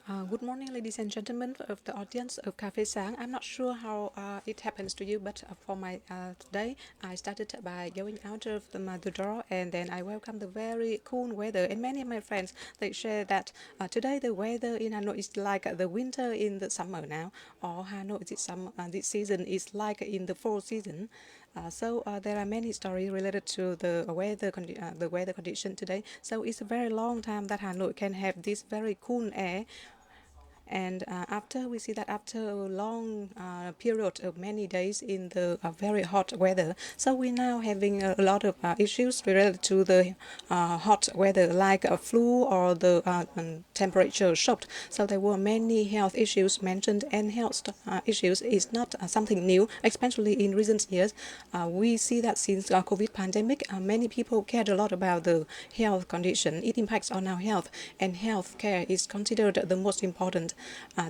Good morning, ladies and gentlemen of the audience of Cafe Sang. I'm not sure how it happens to you, but for my today, I started by going out of the door, and then I welcome the very cool weather. And many of my friends they share that today the weather in Hanoi is like the winter in the summer now, or Hanoi this season is like in the fall season. So there are many stories related to the weather condition today. So it's a very long time that Hanoi can have this very cool air, and after we see that after a long period of many days in the very hot weather, so we're now having a lot of issues related to the hot weather, like a flu or the temperature shock. So there were many health issues mentioned, and health issues is not something new, especially in recent years. We see that since COVID pandemic, many people cared a lot about the health condition. It impacts on our health, and health care is considered the most important.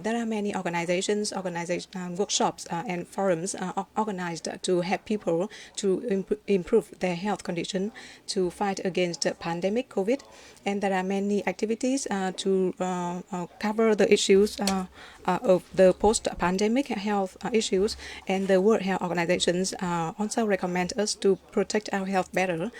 There are many workshops and forums organized to help people to improve their health condition to fight against the pandemic COVID. And there are many activities to cover the issues of the post-pandemic health issues. And the World Health Organizations also recommend us to protect our health better,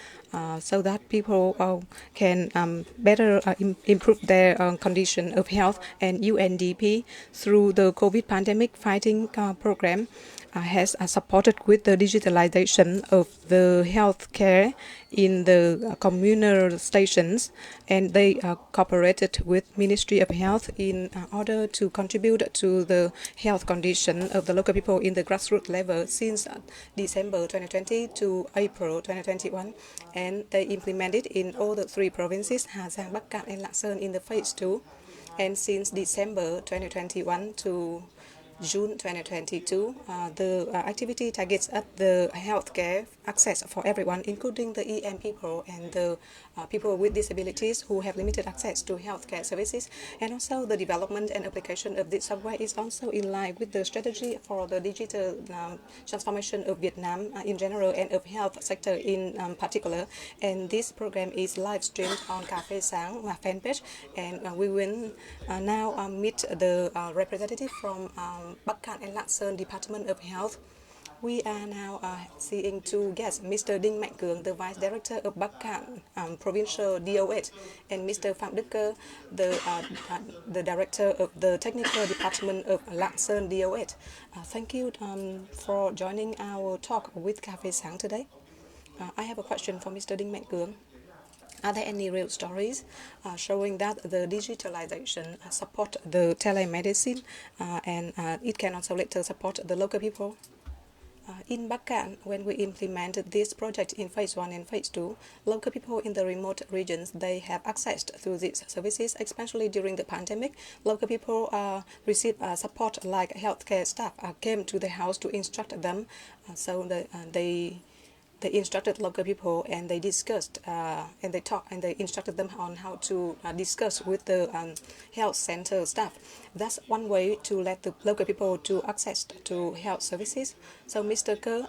so that people can better improve their condition of health. And UNDP, through the COVID pandemic fighting program, has supported with the digitalization of the healthcare in the communal stations, and they cooperated with Ministry of Health in order to contribute to the health condition of the local people in the grassroots level since December 2020 to April 2021, and they implemented in all the three provinces, Hà Giang, Bắc Kạn, and Lạng in the phase 2. And since December 2021 to June 2022, the activity targets at the healthcare access for everyone, including the EM people and the people with disabilities who have limited access to healthcare services. And also the development and application of this software is also in line with the strategy for the digital transformation of Vietnam in general and of health sector in particular. And this program is live streamed on Cafe Sáng fan page, and we will now meet the representative from Bắc Kạn and Lạng Sơn Department of Health. We are now seeing two guests, Mr. Đinh Mạnh Cường, the Vice Director of Bắc Kạn Provincial DOH, and Mr. Phạm Đức Cơ, the Director of the Technical Department of Lạng Sơn DOH. Thank you for joining our talk with Cafe Sáng today. I have a question for Mr. Đinh Mạnh Cường. Are there any real stories showing that the digitalization support the telemedicine and it can also later support the local people? In Bắc Kạn, when we implemented this project in phase 1 and phase 2, local people in the remote regions, they have access to these services, especially during the pandemic. Local people received support like healthcare staff came to the house to instruct them. They instructed local people, and they discussed and they talked and they instructed them on how to discuss with the health center staff. That's one way to let the local people to access to health services. So, Mr. Cơ,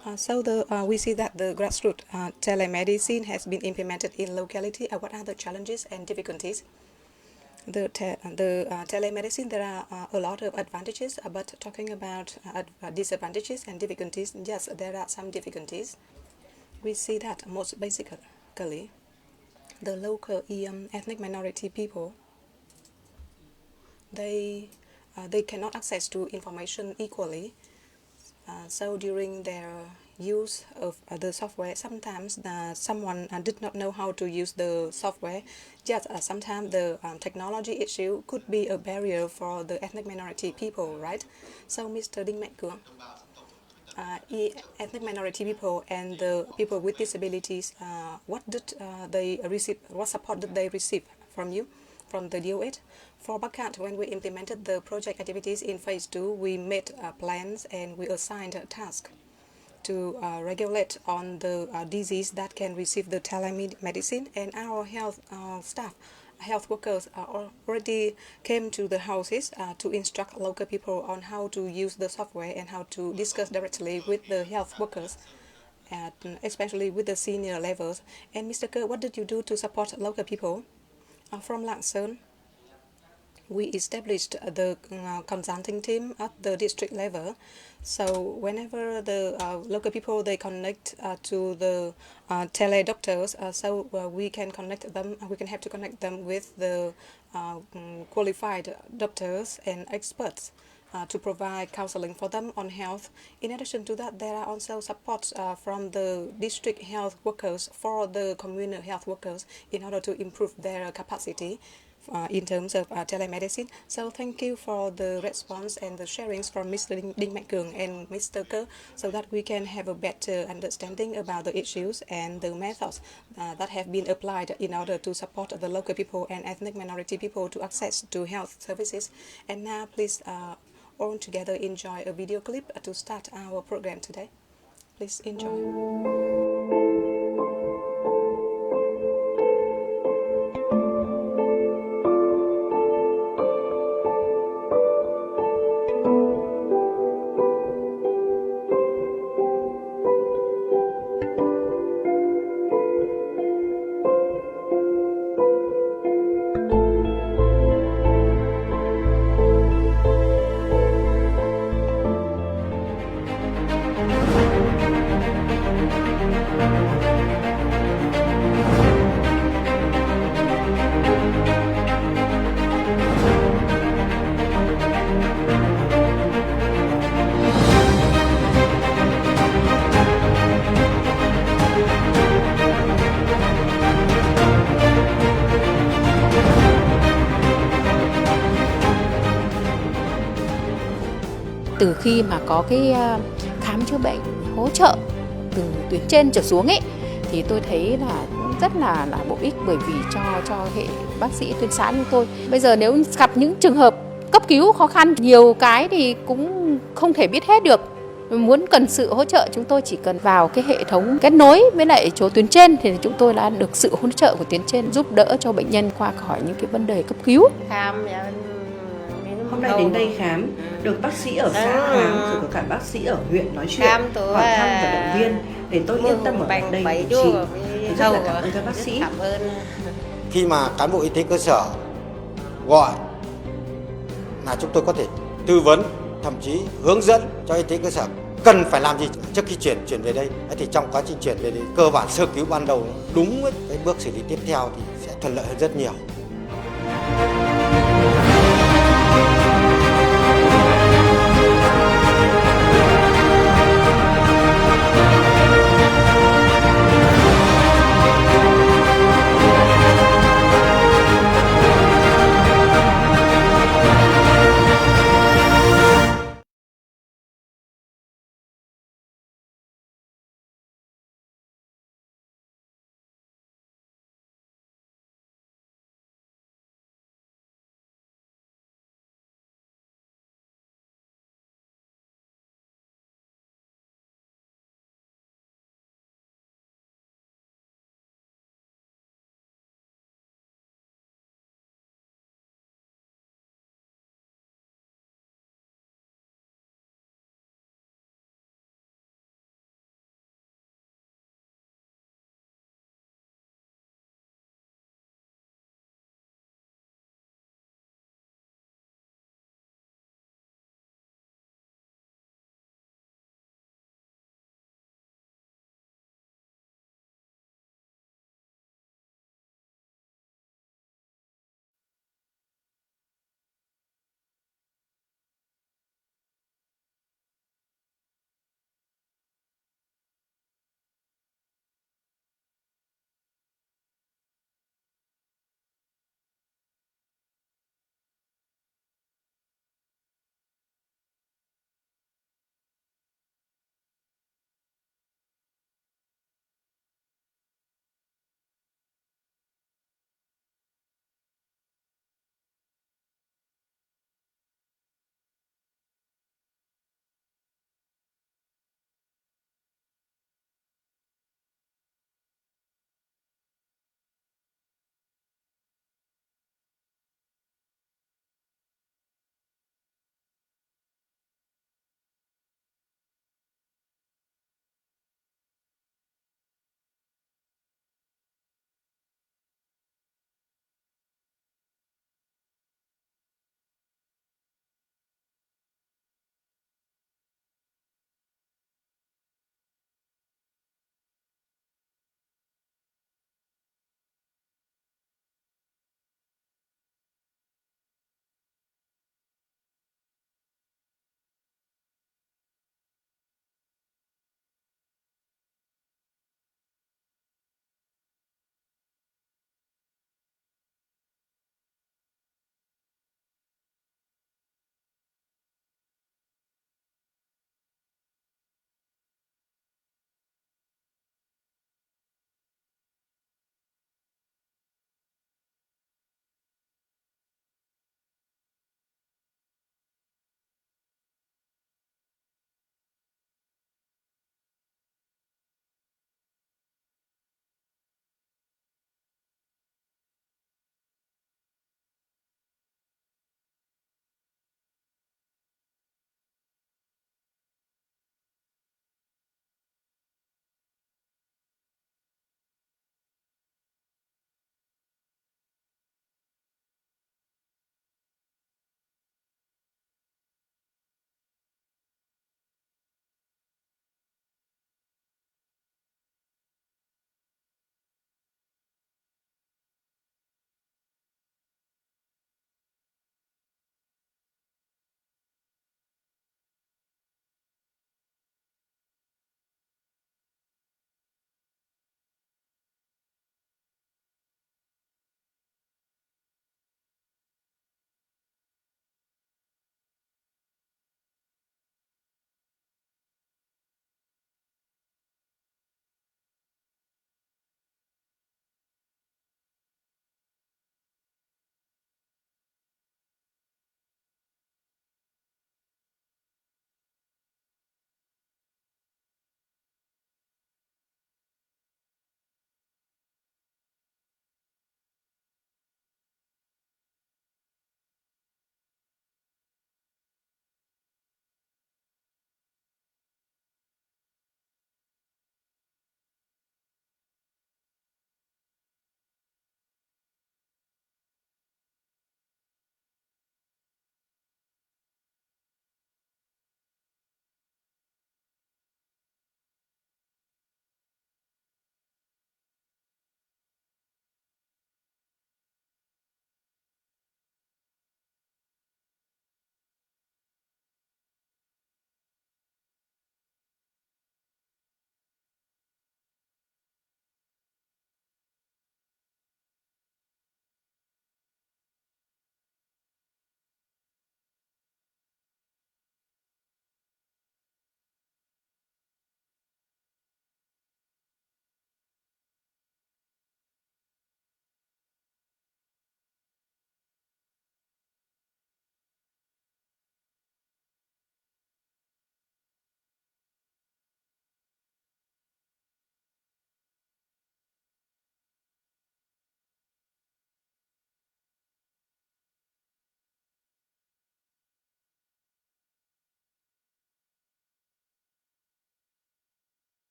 we see that the grassroots telemedicine has been implemented in locality. What are the challenges and difficulties? The telemedicine, there are a lot of advantages, but talking about disadvantages and difficulties, yes, there are some difficulties. We see that most basically, the local ethnic minority people, they cannot access to information equally. So during their use of the software, sometimes someone did not know how to use the software. Just sometimes the technology issue could be a barrier for the ethnic minority people, right? So, Mr. Đinh Mạnh Cường, ethnic minority people and the people with disabilities, what did they receive? What support did they receive from you, from the DOH? For Bắc Kạn, when we implemented the project activities in phase 2, we made plans and we assigned a task to regulate on the disease that can receive the telemedicine, and our health workers already came to the houses to instruct local people on how to use the software and how to discuss directly with the health workers, especially with the senior levels. And Mr. Cơ, what did you do to support local people? From Lạng Sơn, we established the consulting team at the district level. So whenever the local people they connect to the tele doctors, so we can connect them. We can have to connect them with the qualified doctors and experts to provide counseling for them on health. In addition to that, there are also supports from the district health workers for the communal health workers in order to improve their capacity in terms of telemedicine. So thank you for the response and the sharings from Mr. Đinh Mạnh Cường and Mr. Cơ, so that we can have a better understanding about the issues and the methods that have been applied in order to support the local people and ethnic minority people to access to health services. And now please all together enjoy a video clip to start our program today. Please enjoy. Từ khi mà có cái khám chữa bệnh hỗ trợ từ tuyến trên trở xuống ấy, thì tôi thấy là rất là bổ ích, bởi vì cho hệ bác sĩ tuyến xã như tôi. Bây giờ nếu gặp những trường hợp cấp cứu khó khăn, nhiều cái thì cũng không thể biết hết được. Muốn cần sự hỗ trợ, chúng tôi chỉ cần vào cái hệ thống kết nối với lại chỗ tuyến trên thì chúng tôi đã được sự hỗ trợ của tuyến trên, giúp đỡ cho bệnh nhân qua khỏi những cái vấn đề cấp cứu. Hôm nay đến đây khám, được bác sĩ ở xã khám, rồi có cả bác sĩ ở huyện nói chuyện, hỏi thăm và động viên để tôi yên tâm ở đây điều trị. Rất là cảm ơn các bác sĩ. Khi mà cán bộ y tế cơ sở gọi là chúng tôi có thể tư vấn, thậm chí hướng dẫn cho y tế cơ sở cần phải làm gì trước khi chuyển về đây. Thì trong quá trình chuyển về đây, cơ bản sơ cứu ban đầu đúng với cái bước xử lý tiếp theo thì sẽ thuận lợi hơn rất nhiều.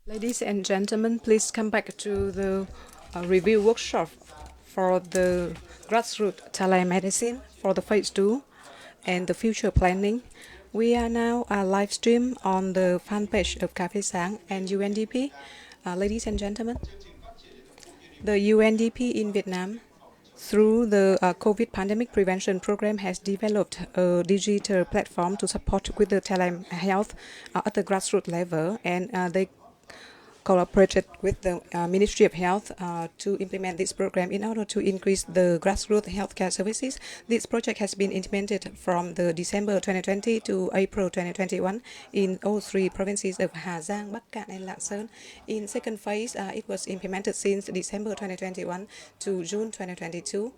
Ladies and gentlemen, please come back to the review workshop for the Grassroot Telemedicine for the phase 2 and the future planning. We are now live stream on the fan page of Cà Phê Sáng and UNDP. Ladies and gentlemen, the UNDP in Vietnam, through the COVID pandemic prevention program, has developed a digital platform to support with the telehealth at the grassroots level, and they collaborated with the Ministry of Health to implement this program in order to increase the grassroots healthcare services. This project has been implemented from the December 2020 to April 2021 in all three provinces of Hà Giang, Bắc Cạn, and Lạng Sơn. In second phase, it was implemented since December 2021 to June 2022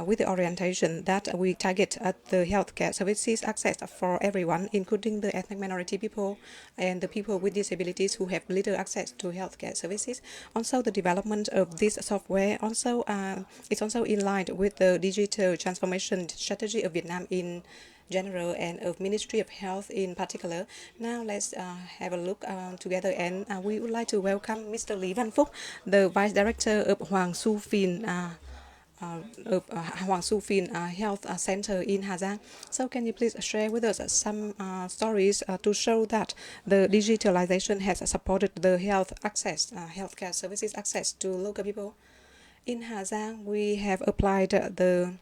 with the orientation that we target at the healthcare services access for everyone, including the ethnic minority people and the people with disabilities who have little access to healthcare services. Also, the development of this software is also in line with the digital transformation strategy of Vietnam in general and of Ministry of Health in particular. Now let's have a look together, and we would like to welcome Mr. Lý Văn Phúc, the Vice Director of Hoàng Su Phìn Hoàng Su Phìn Health Center in Hà Giang. So can you please share with us some stories to show that the digitalization has supported the healthcare services access to local people? In Hà Giang, we have applied the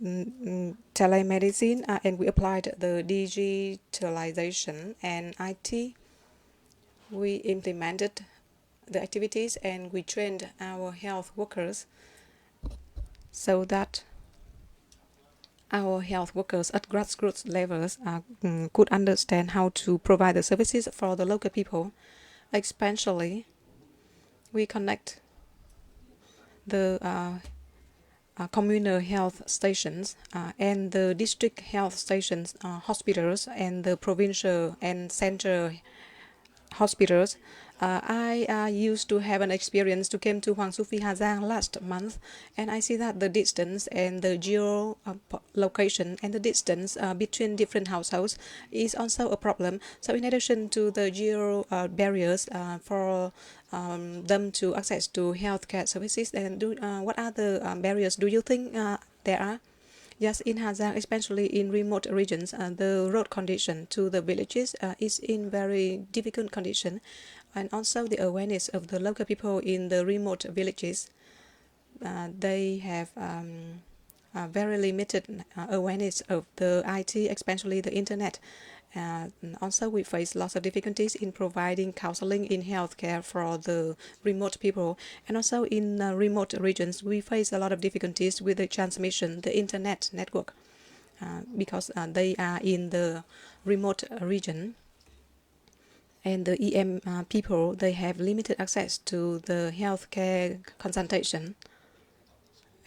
telemedicine and we applied the digitalization and IT. We implemented the activities and we trained our health workers so that our health workers at grassroots levels could understand how to provide the services for the local people. Especially, we connect the communal health stations and the district health stations, hospitals, and the provincial and central hospitals. I used to have an experience to come to Hoàng Su Phi Hà Giang last month, and I see that the distance and the geo location and the distance between different households is also a problem. So in addition to the geo barriers for them to access to healthcare services, and what are the barriers do you think there are? Yes, in Hà Giang, especially in remote regions, the road condition to the villages is in very difficult condition, and also the awareness of the local people in the remote villages. They have very limited awareness of the IT, especially the internet. Also, we face lots of difficulties in providing counseling in healthcare for the remote people. And also in remote regions, we face a lot of difficulties with the transmission, the internet network, because they are in the remote region. And the EM people, they have limited access to the healthcare consultation,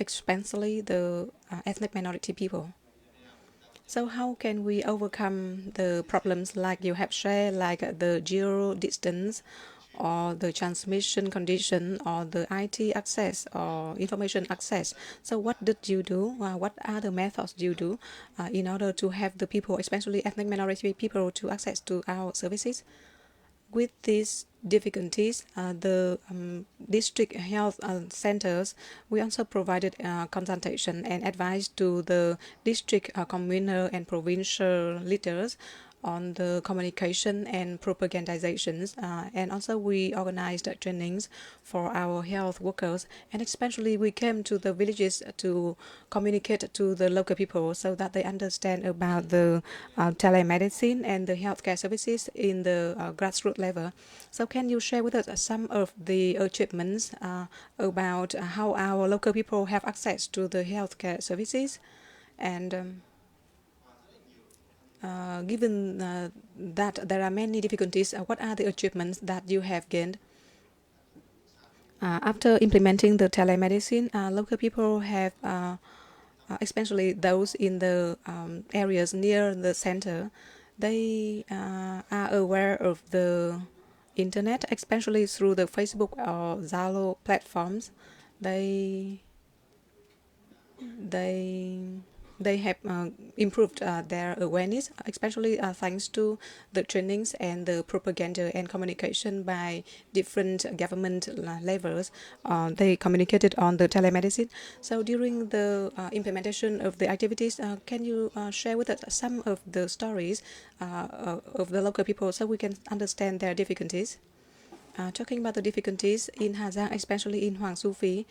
especially the ethnic minority people. So how can we overcome the problems like you have shared, like the geo distance or the transmission condition or the IT access or information access? So what did you do? What are the methods you do in order to have the people, especially ethnic minority people, to access to our services? With these difficulties, the district health centers, we also provided consultation and advice to the district, communal, and provincial leaders on the communication and propagandizations, and also we organized trainings for our health workers, and especially we came to the villages to communicate to the local people so that they understand about the telemedicine and the healthcare services in the grassroots level. So can you share with us some of the achievements about how our local people have access to the healthcare services? And given that there are many difficulties, what are the achievements that you have gained? After implementing the telemedicine, local people have, especially those in the areas near the center, they are aware of the internet, especially through the Facebook or Zalo platforms. They they have improved their awareness, especially thanks to the trainings and the propaganda and communication by different government levels. They communicated on the telemedicine. So during the implementation of the activities, can you share with us some of the stories of the local people so we can understand their difficulties? Talking about the difficulties in Hà Giang, especially in Hoàng Su Phi,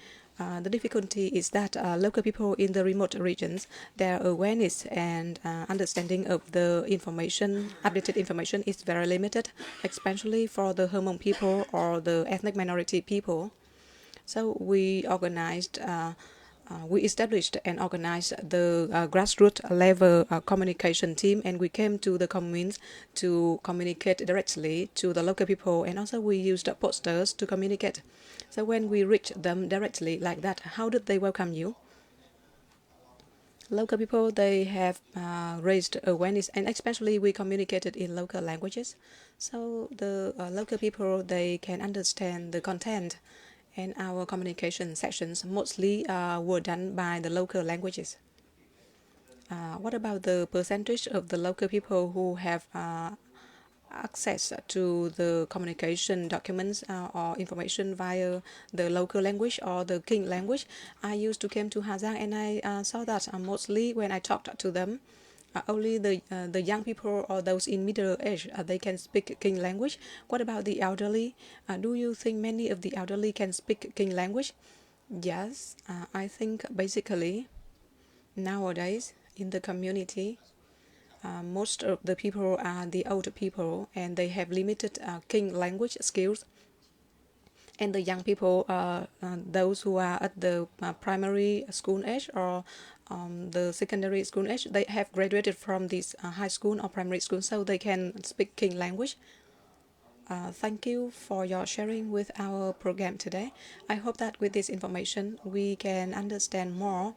the difficulty is that local people in the remote regions, their awareness and understanding of the information, updated information is very limited, especially for the Hmong people or the ethnic minority people. So we established and organized the grassroots level communication team, and we came to the communes to communicate directly to the local people, and also we used posters to communicate. So when we reached them directly like that, how did they welcome you? Local people, they have raised awareness, and especially we communicated in local languages. So the local people, they can understand the content, and our communication sessions mostly were done by the local languages. What about the percentage of the local people who have access to the communication documents or information via the local language or the King language? I used to come to Hà Giang, and I saw that mostly when I talked to them, only the young people or those in middle age, they can speak King language. What about the elderly? Do you think many of the elderly can speak King language? Yes, I think basically nowadays in the community, most of the people are the older people, and they have limited King language skills. And the young people, those who are at the primary school age or the secondary school age, they have graduated from this high school or primary school, so they can speak King language. Thank you for your sharing with our program today. I hope that with this information, we can understand more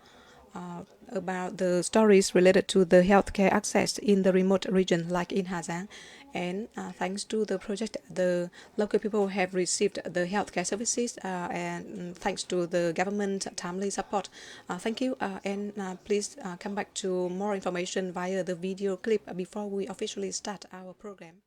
about the stories related to the healthcare access in the remote region like in Hà Giang. And thanks to the project, the local people have received the healthcare services, and thanks to the government timely support. Thank you, and please come back to more information via the video clip before we officially start our program.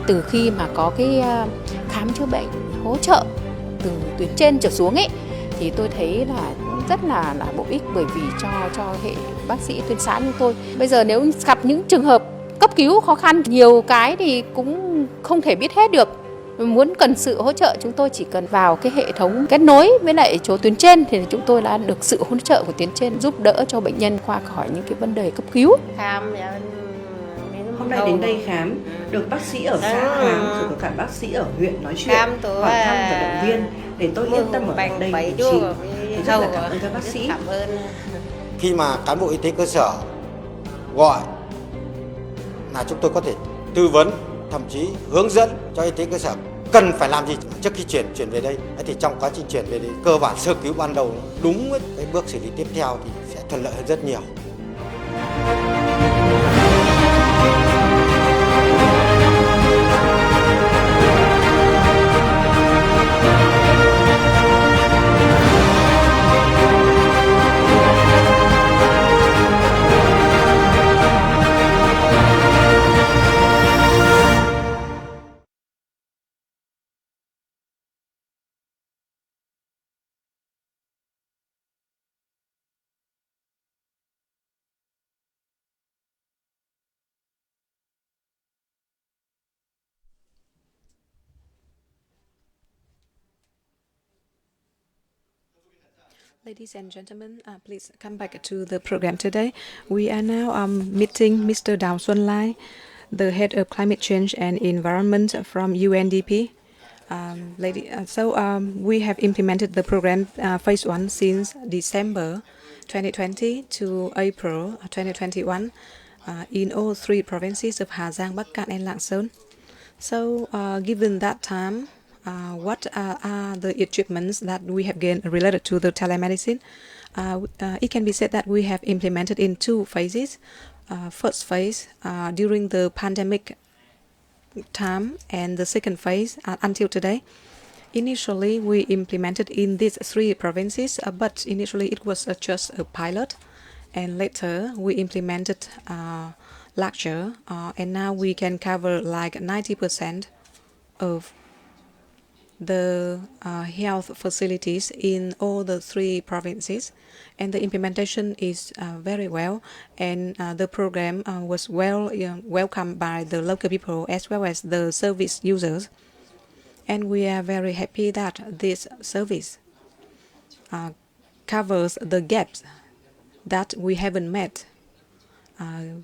Từ khi mà có cái khám chữa bệnh hỗ trợ từ tuyến trên trở xuống ấy, thì tôi thấy là rất là bổ ích, bởi vì cho hệ bác sĩ tuyến xã như tôi. Bây giờ nếu gặp những trường hợp cấp cứu khó khăn, nhiều cái thì cũng không thể biết hết được. Muốn cần sự hỗ trợ, chúng tôi chỉ cần vào cái hệ thống kết nối với lại chỗ tuyến trên, thì chúng tôi đã được sự hỗ trợ của tuyến trên giúp đỡ cho bệnh nhân qua khỏi những cái vấn đề cấp cứu. Hôm nay đến đây khám, được bác sĩ ở xã khám, rồi có cả bác sĩ ở huyện nói chuyện, hỏi thăm và động viên để tôi yên tâm ở đây điều trị. Rất là cảm ơn các bác sĩ. Khi mà cán bộ y tế cơ sở gọi là chúng tôi có thể tư vấn, thậm chí hướng dẫn cho y tế cơ sở cần phải làm gì trước khi chuyển về đây. Thì trong quá trình chuyển về đây, cơ bản sơ cứu ban đầu đúng cái bước xử lý tiếp theo thì sẽ thuận lợi hơn rất nhiều. Ladies and gentlemen, please come back to the program today. We are now meeting Mr. Đào Xuân Lai, the head of climate change and environment from UNDP. We have implemented the program phase 1 since December 2020 to April 2021 in all 3 provinces of Hà Giang, Bắc Cạn and Lạng Sơn. So, given that time, what are the achievements that we have gained related to the telemedicine? It can be said that we have implemented in 2 phases. First phase during the pandemic time, and the second phase until today. Initially, we implemented in these 3 provinces, but initially it was just a pilot, and later we implemented larger, and now we can cover like 90% of the health facilities in all the 3 provinces, and the implementation is very well, and the program was welcomed by the local people as well as the service users, and we are very happy that this service covers the gaps that we haven't met.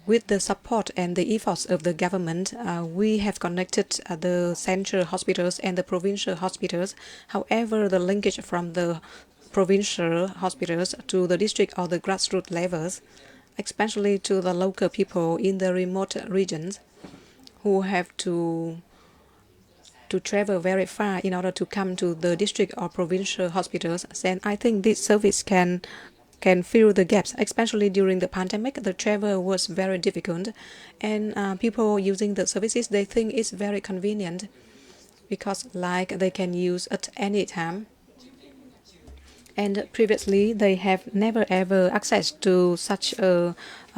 With the support and the efforts of the government, we have connected the central hospitals and the provincial hospitals. However, the linkage from the provincial hospitals to the district or the grassroots levels, especially to the local people in the remote regions who have to travel very far in order to come to the district or provincial hospitals, then I think this service can fill the gaps, especially during the pandemic. The travel was very difficult, and people using the services, they think it's very convenient because like they can use at any time. And previously, they have never ever access to such a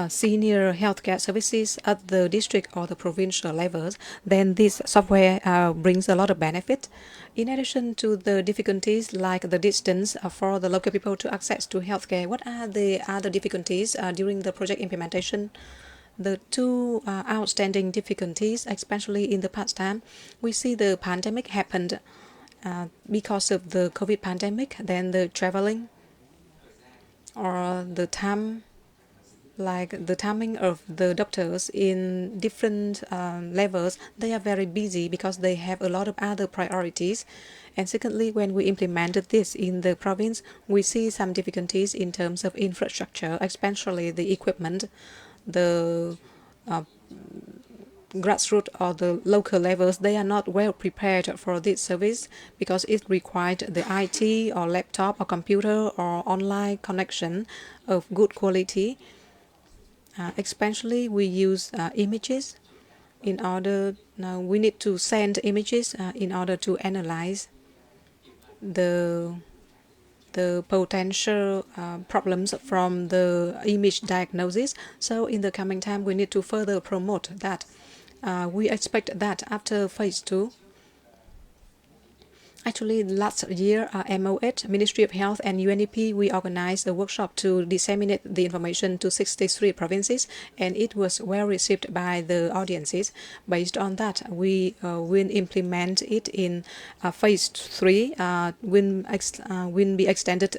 senior healthcare services at the district or the provincial levels. Then this software brings a lot of benefit. In addition to the difficulties like the distance for the local people to access to healthcare, what are the other difficulties during the project implementation? The 2 outstanding difficulties, especially in the past time, we see the pandemic happened because of the COVID pandemic, then the traveling or the time, like the timing of the doctors in different levels, they are very busy because they have a lot of other priorities. And secondly, when we implemented this in the province, we see some difficulties in terms of infrastructure, especially the equipment, the grassroots or the local levels, they are not well prepared for this service because it required the IT or laptop or computer or online connection of good quality. Especially we use images in order, now we need to send images in order to analyze the potential problems from the image diagnosis. So in the coming time, we need to further promote that. We expect that after phase 2, actually, last year, MOH, Ministry of Health and UNDP, we organized a workshop to disseminate the information to 63 provinces, and it was well received by the audiences. Based on that, we will implement it in phase 3, will be extended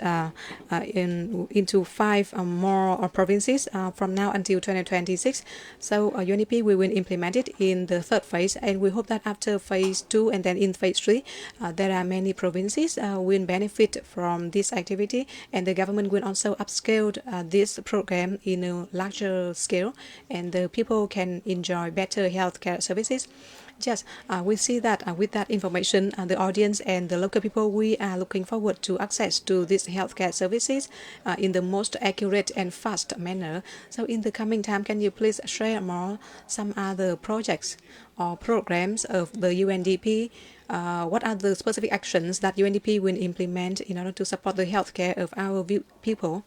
into 5 more provinces from now until 2026. So UNDP, we will implement it in the 3rd phase, and we hope that after phase 2 and then in phase 3, there are many provinces will benefit from this activity, and the government will also upscale this program in a larger scale, and the people can enjoy better healthcare services. Yes, we see that with that information, the audience and the local people, we are looking forward to access to these healthcare services in the most accurate and fast manner. So in the coming time, can you please share more some other projects or programs of the UNDP? What are the specific actions that UNDP will implement in order to support the healthcare of our people?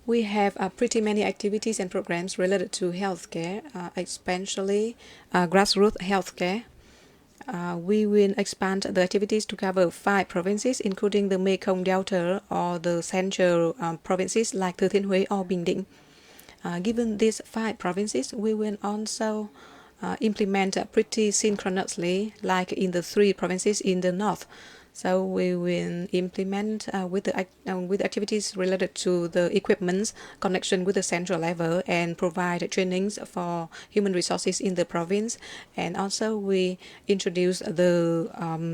We have pretty many activities and programs related to healthcare, especially grassroots healthcare. We will expand the activities to cover 5 provinces, including the Mekong Delta or the central provinces like Thừa Thiên Huế or Bình Định. Given these 5 provinces, we will also implement pretty synchronously, like in the 3 provinces in the north. So we will implement with the activities related to the equipment connection with the central level and provide trainings for human resources in the province. And also we introduce the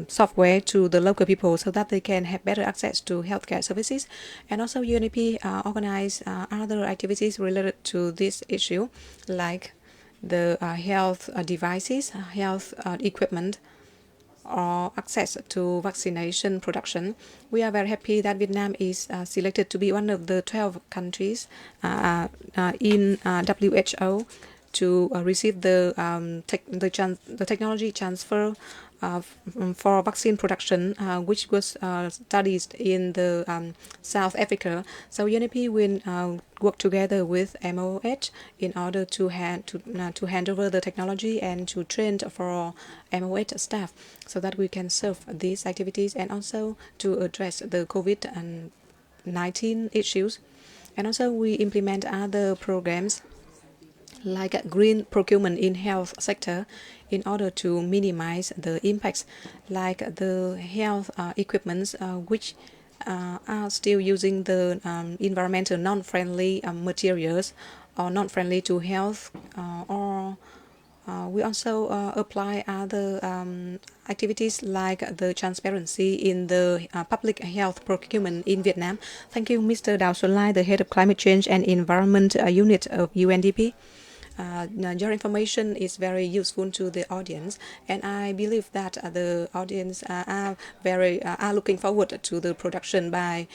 software to the local people so that they can have better access to healthcare services. And also UNDP organize other activities related to this issue, like the health devices, health equipment, or access to vaccination production. We are very happy that Vietnam is selected to be one of the 12 countries in WHO to receive the technology transfer for vaccine production, which was studied in the South Africa. So UNDP will work together with MOH in order to hand over the technology and to train for MOH staff so that we can serve these activities and also to address the COVID-19 issues. And also we implement other programs like green procurement in health sector in order to minimize the impacts, like the health equipments which are still using the environmental non-friendly materials or non-friendly to health, or we also apply other activities like the transparency in the public health procurement in Vietnam. Thank you, Mr. Đào Xuân Lai, the head of climate change and environment unit of UNDP. Your information is very useful to the audience, and I believe that the audience are looking forward to the production by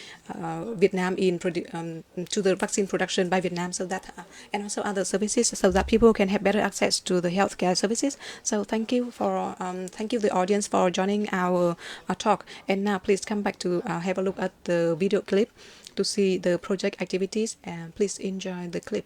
Vietnam to the vaccine production by Vietnam, so that and also other services, so that people can have better access to the healthcare services. So thank you the audience for joining our talk. And now please come back to have a look at the video clip to see the project activities, and please enjoy the clip.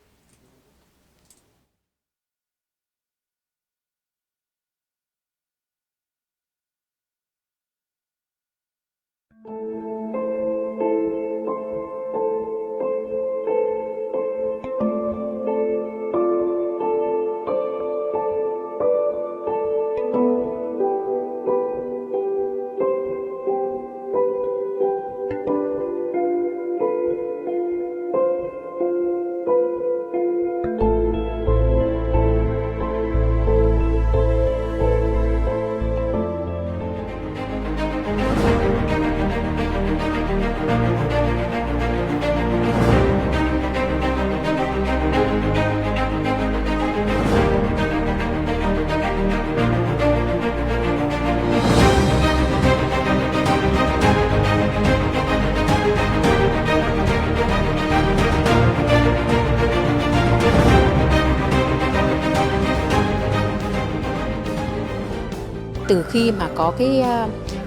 Từ khi mà có cái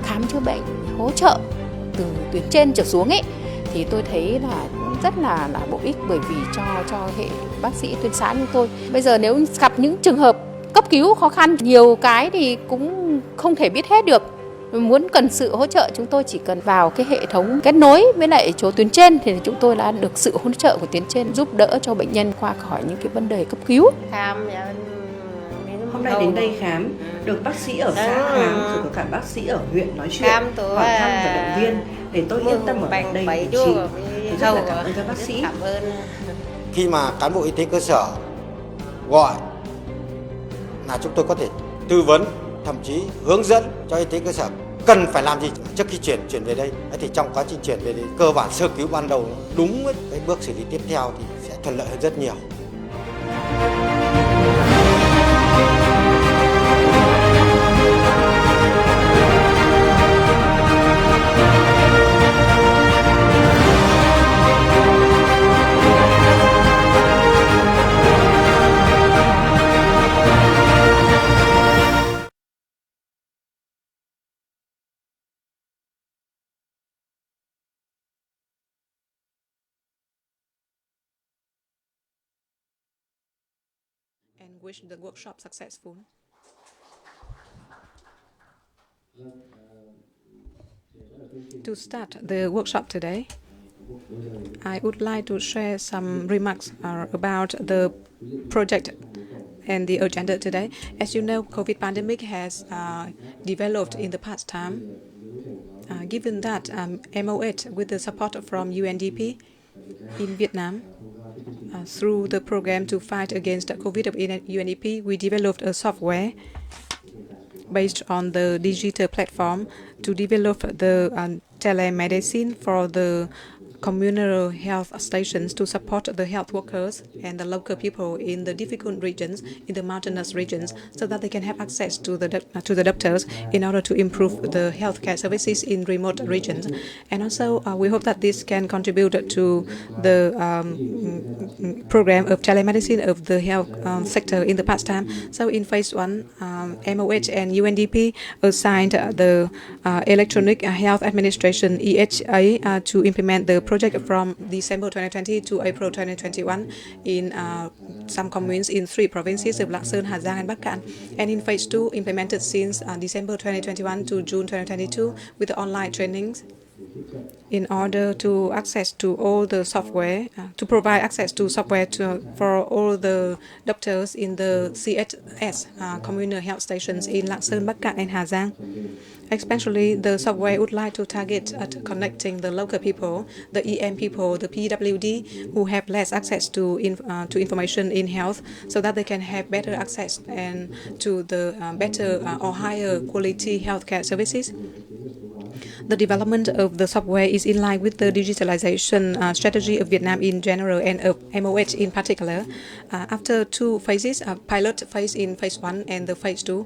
khám chữa bệnh hỗ trợ từ tuyến trên trở xuống ấy, thì tôi thấy là rất là bổ ích, bởi vì cho hệ bác sĩ tuyến xã như tôi. Bây giờ nếu gặp những trường hợp cấp cứu khó khăn, nhiều cái thì cũng không thể biết hết được. Muốn cần sự hỗ trợ, chúng tôi chỉ cần vào cái hệ thống kết nối với lại chỗ tuyến trên thì chúng tôi đã được sự hỗ trợ của tuyến trên, giúp đỡ cho bệnh nhân qua khỏi những cái vấn đề cấp cứu. Hôm nay đến đây khám, được bác sĩ ở xã khám, rồi có cả bác sĩ ở huyện nói chuyện, hỏi thăm và động viên để tôi yên tâm ở đây điều trị. Rất là cảm ơn các bác sĩ. Khi mà cán bộ y tế cơ sở gọi là chúng tôi có thể tư vấn, thậm chí hướng dẫn cho y tế cơ sở cần phải làm gì trước khi chuyển về đây. Thì trong quá trình chuyển về đây, cơ bản sơ cứu ban đầu đúng với cái bước xử lý tiếp theo thì sẽ thuận lợi hơn rất nhiều. And wish the workshop successful. To start the workshop today, I would like to share some remarks about the project and the agenda today. As you know, COVID pandemic has developed in the past time, Given that MOH, with the support from UNDP in Vietnam, through the program to fight against COVID of UNDP, we developed a software based on the digital platform to develop the telemedicine for the communal health stations to support the health workers and the local people in the difficult regions, in the mountainous regions, so that they can have access to the doctors in order to improve the healthcare services in remote regions. And also, we hope that this can contribute to the program of telemedicine of the health sector in the past time. So in phase 1, MOH and UNDP assigned the Electronic Health Administration EHA to implement the project from December 2020 to April 2021 in some communes in 3 provinces of Lạng Sơn, Hà Giang, and Bắc Cạn. And in phase 2, implemented since December 2021 to June 2022 with the online trainings in order to access to all the software, to provide access to software for all the doctors in the CHS, communal health stations in Lạng Sơn, Bắc Cạn, and Hà Giang. Especially, the software would like to target at connecting the local people, the EM people, the PWD, who have less access to information in health, so that they can have better access and to the better or higher quality healthcare services. The development of the software is in line with the digitalization strategy of Vietnam in general and of MOH in particular. After 2 phases, a pilot phase in phase 1 and the phase 2,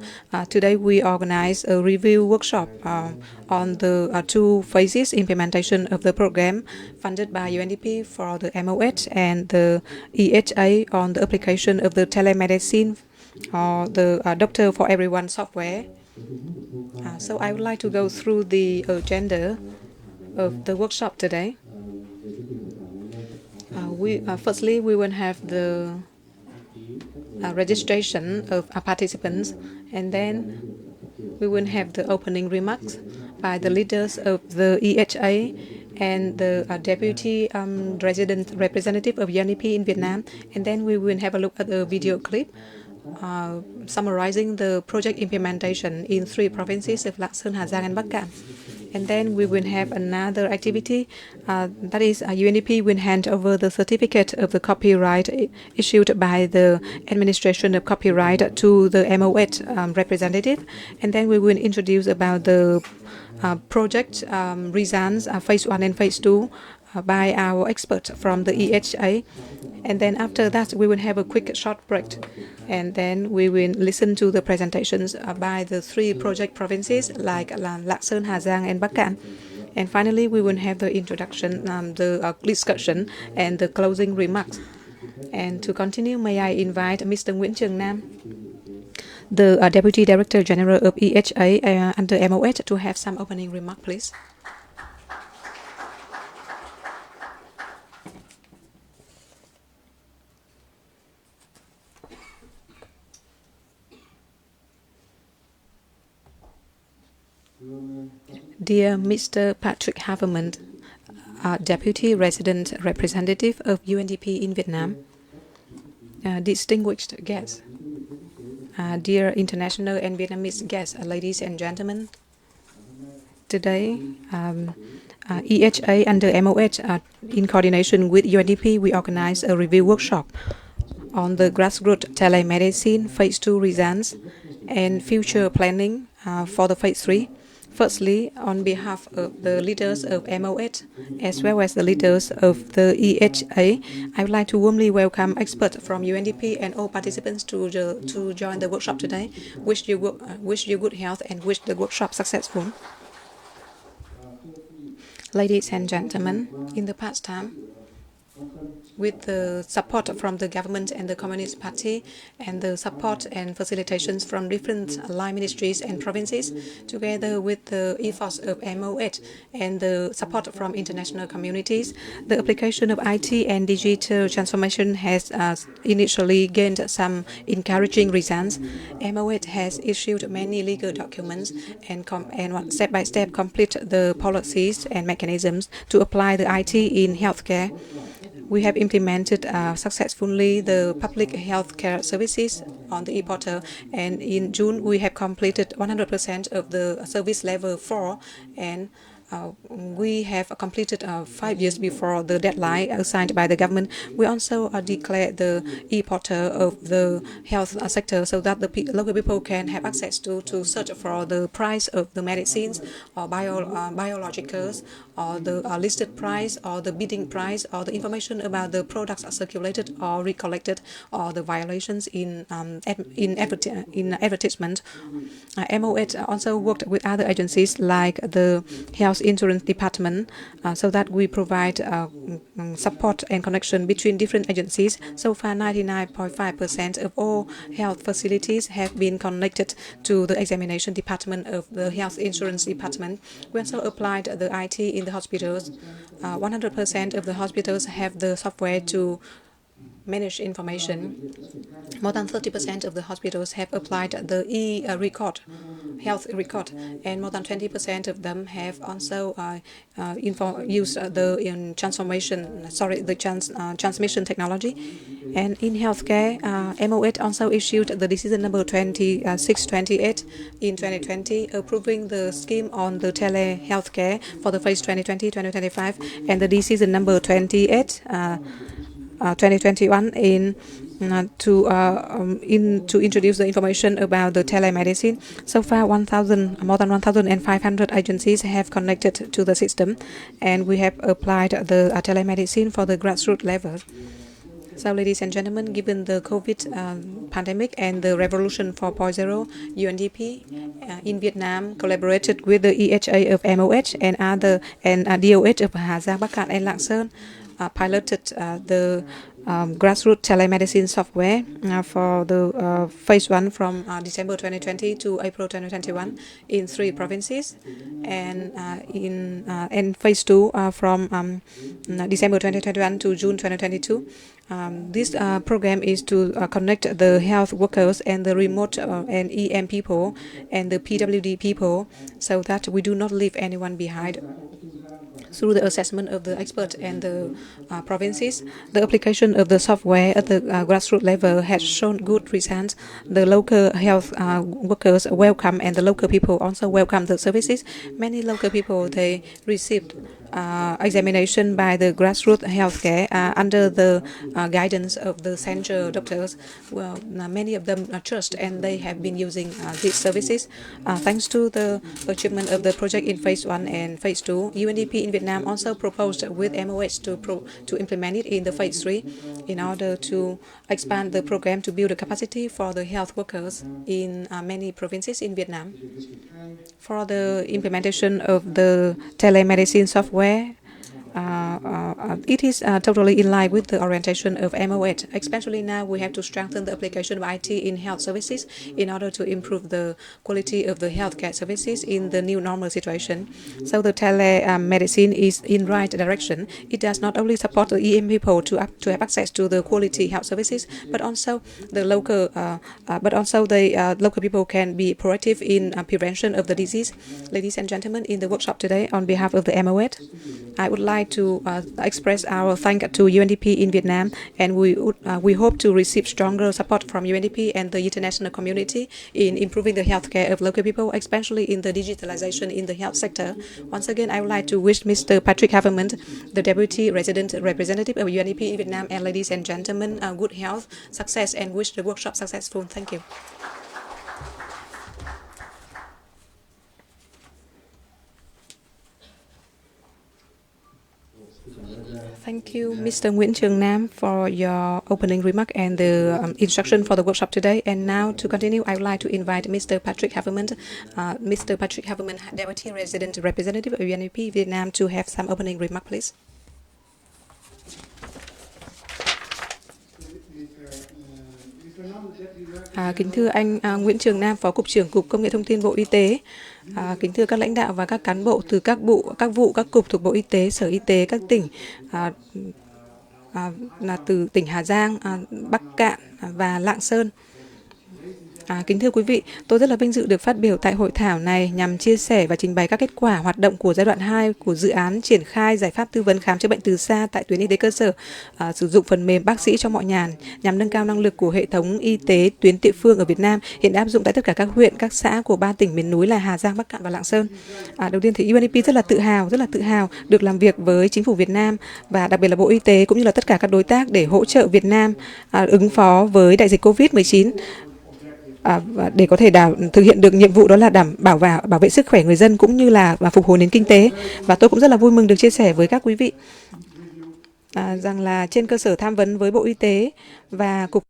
today we organize a review workshop on the 2 phases implementation of the program funded by UNDP for the MOH and the EHA on the application of the telemedicine or the Doctor for Everyone software. So I would like to go through the agenda of the workshop today. Firstly, we will have the registration of our participants, and then we will have the opening remarks by the leaders of the EHA and the Deputy Resident Representative of UNDP in Vietnam, and then we will have a look at the video clip summarizing the project implementation in 3 provinces of Lạng Sơn, Hà Giang, and Bắc Cạn. And then we will have another activity, that is UNDP will hand over the certificate of the copyright issued by the Administration of Copyright to the MOH representative. And then we will introduce about the project results, phase 1 and phase 2, by our expert from the EHA. And then after that, we will have a quick short break. And then we will listen to the presentations by the 3 project provinces like Lạng Sơn, Hà Giang, and Bắc Cạn. And finally, we will have the introduction, the discussion, and the closing remarks. And to continue, may I invite Mr. Nguyễn Trường Nam, the Deputy Director General of EHA under MOH, to have some opening remark, please. Dear Mr. Patrick Haverman, Deputy Resident Representative of UNDP in Vietnam, distinguished guests, dear international and Vietnamese guests, ladies and gentlemen, today EHA under MOH, in coordination with UNDP, we organize a review workshop on the Grassroot Telemedicine Phase 2 results and future planning for the Phase 3. Firstly, on behalf of the leaders of MOH, as well as the leaders of the EHA, I would like to warmly welcome experts from UNDP and all participants to join the workshop today. Wish you good health and wish the workshop successful. Ladies and gentlemen, in the past time, with the support from the government and the Communist Party, and the support and facilitations from different line ministries and provinces, together with the efforts of MOH and the support from international communities, the application of IT and digital transformation has initially gained some encouraging results. MOH has issued many legal documents and step by step complete the policies and mechanisms to apply the IT in healthcare. We have implemented successfully the public health care services on the e-portal, and in June we have completed 100% of the service level 4, and we have completed 5 years before the deadline assigned by the government. We also declared the e-portal of the health sector so that the local people can have access to search for the price of the medicines or biologicals or the listed price or the bidding price or the information about the products circulated or recollected or the violations in advertisement. MOH also worked with other agencies like the Health Insurance Department so that we provide support and connection between different agencies. So far, 99.5% of all health facilities have been connected to the examination department of the Health Insurance Department. We also applied the IT in the hospitals. 100% of the hospitals have the software to manage information. More than 30% of the hospitals have applied the e-record, health record, and more than 20% of them have also used the transmission technology. And in healthcare, MOH also issued the decision number 2628 in 2020, approving the scheme on the telehealthcare for the phase 2020-2025, and the decision number 28 2021 to introduce the information about the telemedicine. So far, more than 1,500 agencies have connected to the system, and we have applied the telemedicine for the grassroots level. So, ladies and gentlemen, given the COVID pandemic and the Revolution 4.0, UNDP in Vietnam collaborated with the EHA of MOH and DOH of Hà Giang, Bắc Cạn, and Lạng Sơn, piloted the Grassroot Telemedicine software for the phase 1 from December 2020 to April 2021 in 3 provinces, and in phase 2 from December 2021 to June 2022. This program is to connect the health workers and the remote and EM people and the PWD people so that we do not leave anyone behind. Through the assessment of the experts and the provinces, the application of the software at the grassroots level has shown good results. The local health workers welcome, and the local people also welcome the services. Many local people, they received examination by the grassroots healthcare under the guidance of the central doctors. Well, many of them trust, and they have been using these services. Thanks to the achievement of the project in phase 1 and phase 2, UNDP in Vietnam also proposed with MOH to implement it in the phase 3 in order to expand the program to build the capacity for the health workers in many provinces in Vietnam. For the implementation of the telemedicine software, it is totally in line with the orientation of MOH. Especially now, we have to strengthen the application of IT in health services in order to improve the quality of the healthcare services in the new normal situation. So the telemedicine is in right direction. It does not only support the EM people to have access to the quality health services, but also the local people can be proactive in prevention of the disease. Ladies and gentlemen, in the workshop today, on behalf of the MOH, I would like to express our thanks to UNDP in Vietnam, and we hope to receive stronger support from UNDP and the international community in improving the healthcare of local people, especially in the digitalization in the health sector. Once again, I would like to wish Mr. Patrick Haverman, the Deputy Resident Representative of UNDP in Vietnam, and ladies and gentlemen, good health, success, and wish the workshop successful. Thank you. Thank you, Mr. Nguyễn Trường Nam, for your opening remark and the instruction for the workshop today. And now, to continue, I would like to invite Mr. Patrick Haverman, Deputy Resident Representative of UNDP Vietnam, to have some opening remark, please. Kính thưa anh Nguyễn Trường Nam, Phó Cục trưởng Cục Công nghệ Thông tin Bộ Y tế, kính thưa các lãnh đạo và các cán bộ từ các cục thuộc Bộ Y tế, Sở Y tế các tỉnh, là từ tỉnh Hà Giang, Bắc Cạn và Lạng Sơn. Kính thưa quý vị, tôi rất là vinh dự được phát biểu tại hội thảo này nhằm chia sẻ và trình bày các kết quả hoạt động của giai đoạn 2 của dự án triển khai giải pháp tư vấn khám chữa bệnh từ xa tại tuyến y tế cơ sở, sử dụng phần mềm bác sĩ cho mọi nhà nhằm nâng cao năng lực của hệ thống y tế tuyến địa phương ở Việt Nam, hiện áp dụng tại tất cả các huyện, các xã của 3 tỉnh miền núi là Hà Giang, Bắc Cạn và Lạng Sơn. Đầu tiên thì UNDP rất là tự hào được làm việc với chính phủ Việt Nam và đặc biệt là Bộ Y tế cũng như là tất cả các đối tác để hỗ trợ Việt Nam ứng phó với đại dịch Covid-19. Để có thể thực hiện được nhiệm vụ đó là bảo vệ sức khỏe người dân cũng như là phục hồi nền kinh tế. Và tôi cũng rất là vui mừng được chia sẻ với các quý vị rằng là trên cơ sở tham vấn với Bộ Y tế và Cục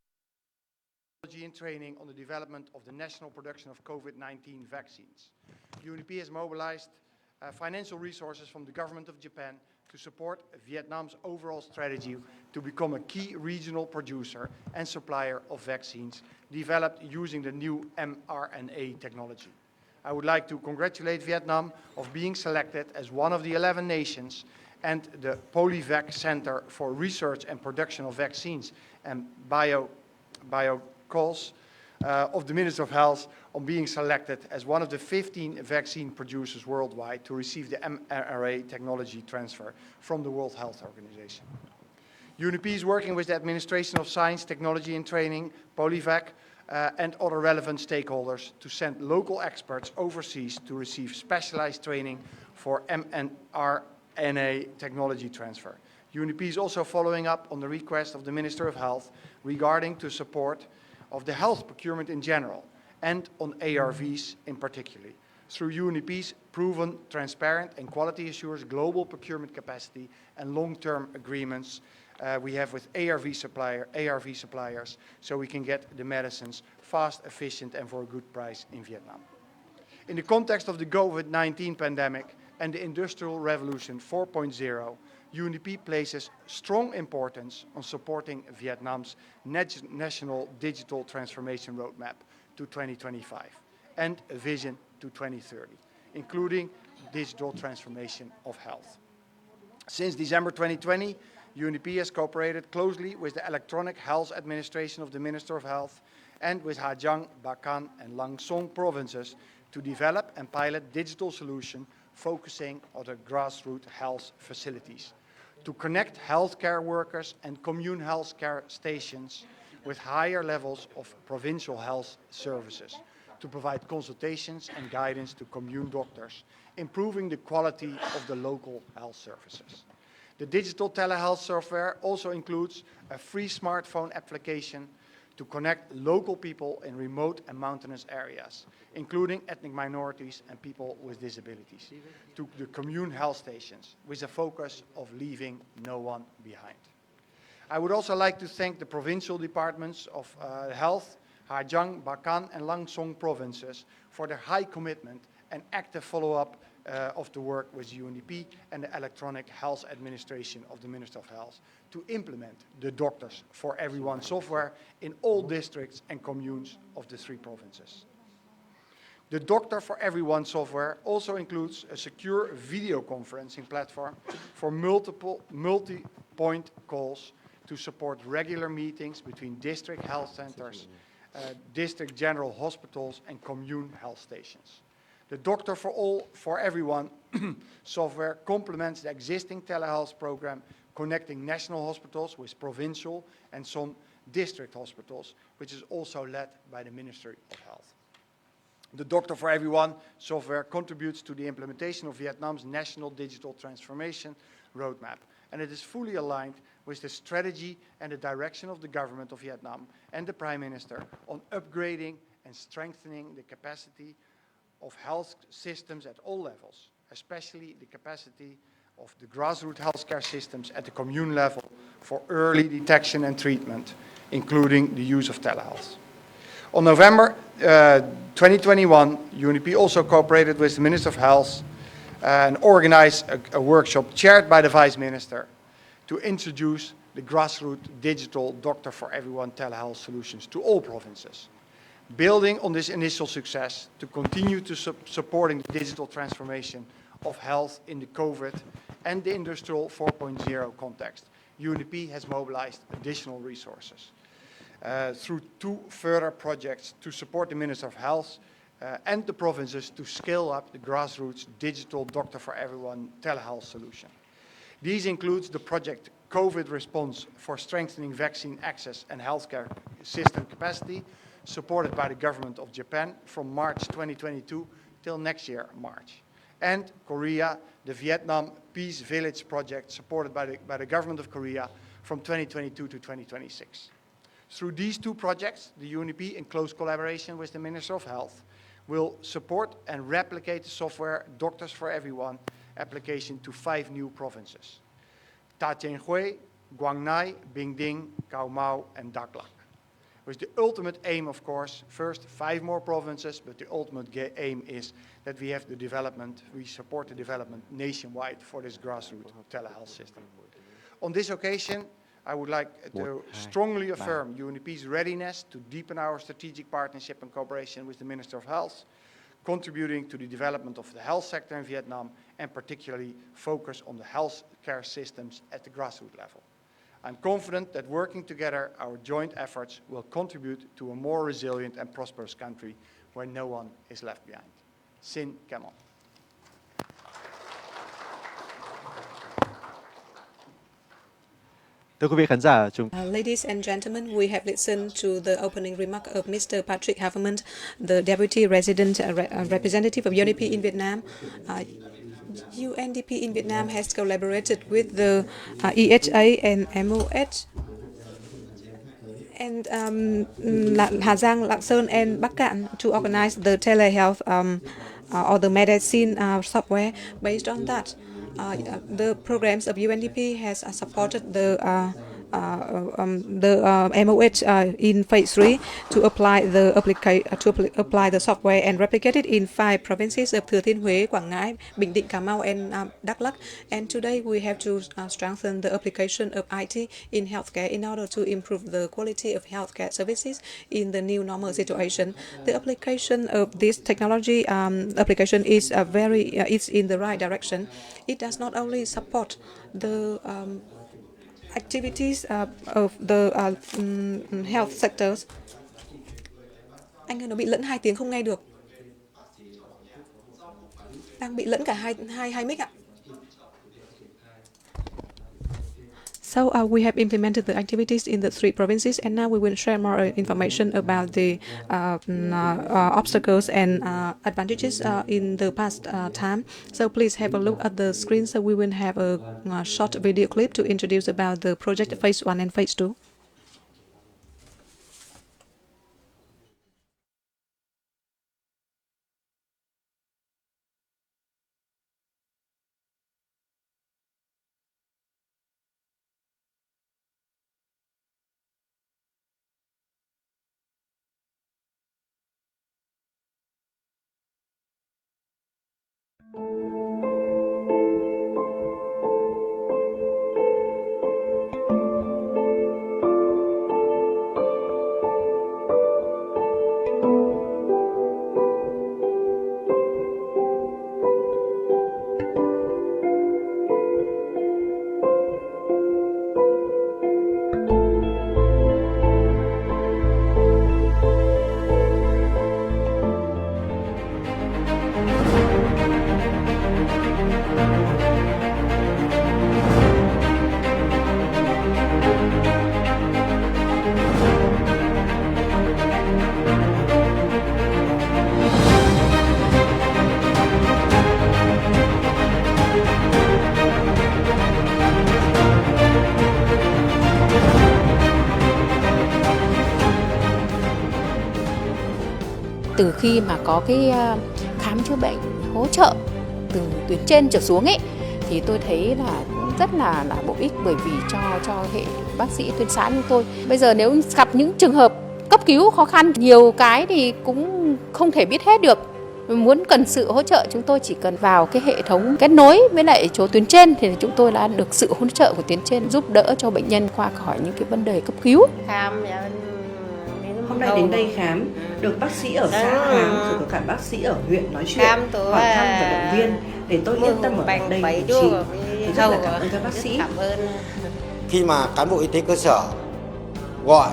financial resources from the government of Japan to support Vietnam's overall strategy to become a key regional producer and supplier of vaccines developed using the new mRNA technology. I would like to congratulate Vietnam of being selected as one of the 11 nations and the Polyvac Center for Research and Production of Vaccines and Biocols of the Minister of Health on being selected as one of the 15 vaccine producers worldwide to receive the mRNA technology transfer from the World Health Organization. UNDP is working with the Administration of Science, Technology and Training, Polyvac, and other relevant stakeholders to send local experts overseas to receive specialized training for mRNA technology transfer. UNDP is also following up on the request of the Minister of Health regarding to support of the health procurement in general and on ARVs in particular, through UNDP's proven, transparent and quality assures global procurement capacity and long-term agreements we have with ARV suppliers so we can get the medicines fast, efficient and for a good price in Vietnam. In the context of the COVID-19 pandemic and the Industrial Revolution 4.0, UNDP places strong importance on supporting Vietnam's national digital transformation roadmap to 2025 and a vision to 2030, including digital transformation of health. Since December 2020, UNDP has cooperated closely with the Electronic Health Administration of the Minister of Health and with Hà Giang, Bắc Cạn and Lạng Sơn provinces to develop and pilot digital solutions focusing on the grassroots health facilities, to connect healthcare workers and commune healthcare stations with higher levels of provincial health services, to provide consultations and guidance to commune doctors, improving the quality of the local health services. The digital telehealth software also includes a free smartphone application to connect local people in remote and mountainous areas, including ethnic minorities and people with disabilities, to the commune health stations with a focus of leaving no one behind. I would also like to thank the provincial departments of health, Hà Giang, Bắc Cạn and Lạng Sơn provinces for their high commitment and active follow-up of the work with UNDP and the Electronic Health Administration of the Minister of Health to implement the Doctors for Everyone software in all districts and communes of the 3 provinces. The Doctor for Everyone software also includes a secure video conferencing platform for multi-point calls to support regular meetings between district health centers, district general hospitals and commune health stations. The Doctor for Everyone software complements the existing telehealth program connecting national hospitals with provincial and some district hospitals, which is also led by the Ministry of Health. The Doctor for Everyone software contributes to the implementation of Vietnam's national digital transformation roadmap, and it is fully aligned with the strategy and the direction of the government of Vietnam and the Prime Minister on upgrading and strengthening the capacity of health systems at all levels, especially the capacity of the grassroots healthcare systems at the commune level for early detection and treatment, including the use of telehealth. On November 2021, UNDP also cooperated with the Minister of Health and organized a workshop chaired by the Vice Minister to introduce the grassroots digital Doctor for Everyone telehealth solutions to all provinces. Building on this initial success to continue to supporting the digital transformation of health in the COVID and the Industrial 4.0 context, UNDP has mobilized additional resources. through 2 further projects to support the Minister of Health and the provinces to scale up the grassroots digital Doctor for Everyone telehealth solution. These include the project COVID Response for strengthening vaccine access and healthcare system capacity, supported by the government of Japan from March 2022 till next year, March. And Korea, the Vietnam Peace Village project, supported by the government of Korea from 2022 to 2026. Through these 2 projects, the UNDP, in close collaboration with the Minister of Health, will support and replicate the software Doctors for Everyone application to 5 new provinces: Ta Chien Hue, Quang Ngai, Binh Dinh, Khao Mau, and Dak Lak. With the ultimate aim, of course, first 5 more provinces, but the ultimate aim is that we have the development, we support the development nationwide for this grassroots telehealth system. On this occasion, I would like to strongly affirm UNDP's readiness to deepen our strategic partnership and cooperation with the Minister of Health, contributing to the development of the health sector in Vietnam, and particularly focus on the healthcare systems at the grassroots level. I'm confident that working together, our joint efforts will contribute to a more resilient and prosperous country where no one is left behind. Xin cảm ơn. Thưa quý vị khán giả, Ladies and gentlemen, we have listened to the opening remark of Mr. Patrick Haverman, the Deputy Resident Representative of UNDP in Vietnam. UNDP in Vietnam has collaborated with the EHA and MOH and Hà Giang, Lạng Sơn, and Bắc Cạn to organize the telehealth or the medicine software. Based on that, the programs of UNDP has supported the MOH in phase 3 to apply the software and replicate it in 5 provinces of Thừa Thiên Huế, Quảng Ngãi, Bình Định, Cà Mau, and Đắk Lắk. And today we have to strengthen the application of IT in healthcare in order to improve the quality of healthcare services in the new normal situation. The application of this technology application is it's in the right direction. It does not only support the activities of the health sectors. Anh ơi, nó bị lẫn 2 tiếng không nghe được. Đang bị lẫn cả hai mic ạ. So we have implemented the activities in the 3 provinces, and now we will share more information about the obstacles and advantages in the past time. So please have a look at the screen. So we will have a short video clip to introduce about the project phase 1 and phase 2. Từ khi mà có cái khám chữa bệnh hỗ trợ từ tuyến trên trở xuống ấy, thì tôi thấy là rất là bổ ích, bởi vì cho hệ bác sĩ tuyến xã như tôi. Bây giờ nếu gặp những trường hợp cấp cứu khó khăn, nhiều cái thì cũng không thể biết hết được. Muốn cần sự hỗ trợ, chúng tôi chỉ cần vào cái hệ thống kết nối với lại chỗ tuyến trên thì chúng tôi đã được sự hỗ trợ của tuyến trên, giúp đỡ cho bệnh nhân qua khỏi những cái vấn đề cấp cứu. Hôm nay đến đây khám, được bác sĩ ở xã khám, rồi có cả bác sĩ ở huyện nói chuyện, hỏi thăm và động viên để tôi yên tâm ở đây điều trị. Tôi rất là cảm ơn các bác sĩ. Khi mà cán bộ y tế cơ sở gọi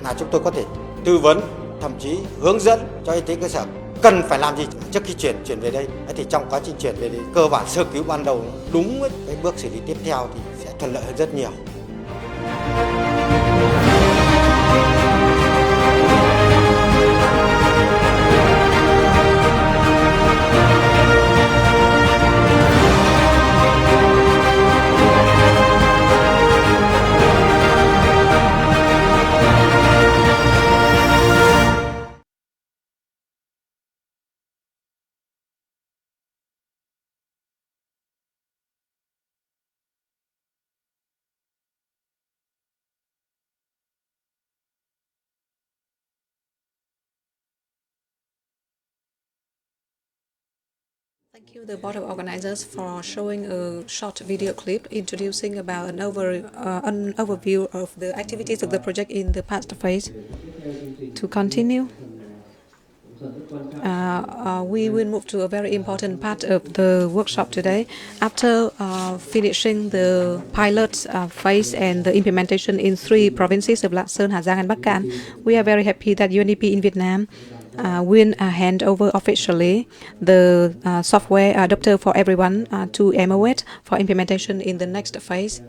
là chúng tôi có thể tư vấn, thậm chí hướng dẫn cho y tế cơ sở cần phải làm gì trước khi chuyển về đây. Thì trong quá trình chuyển về đây, cơ bản sơ cứu ban đầu đúng với cái bước xử lý tiếp theo thì sẽ thuận lợi hơn rất nhiều. Thank you, the board of organizers, for showing a short video clip introducing about an overview of the activities of the project in the past phase. To continue, we will move to a very important part of the workshop today. After finishing the pilot phase and the implementation in 3 provinces of Lạng Sơn, Hà Giang, and Bắc Cạn, we are very happy that UNDP in Vietnam will hand over officially the software Doctor for Everyone to MOH for implementation in the next phase.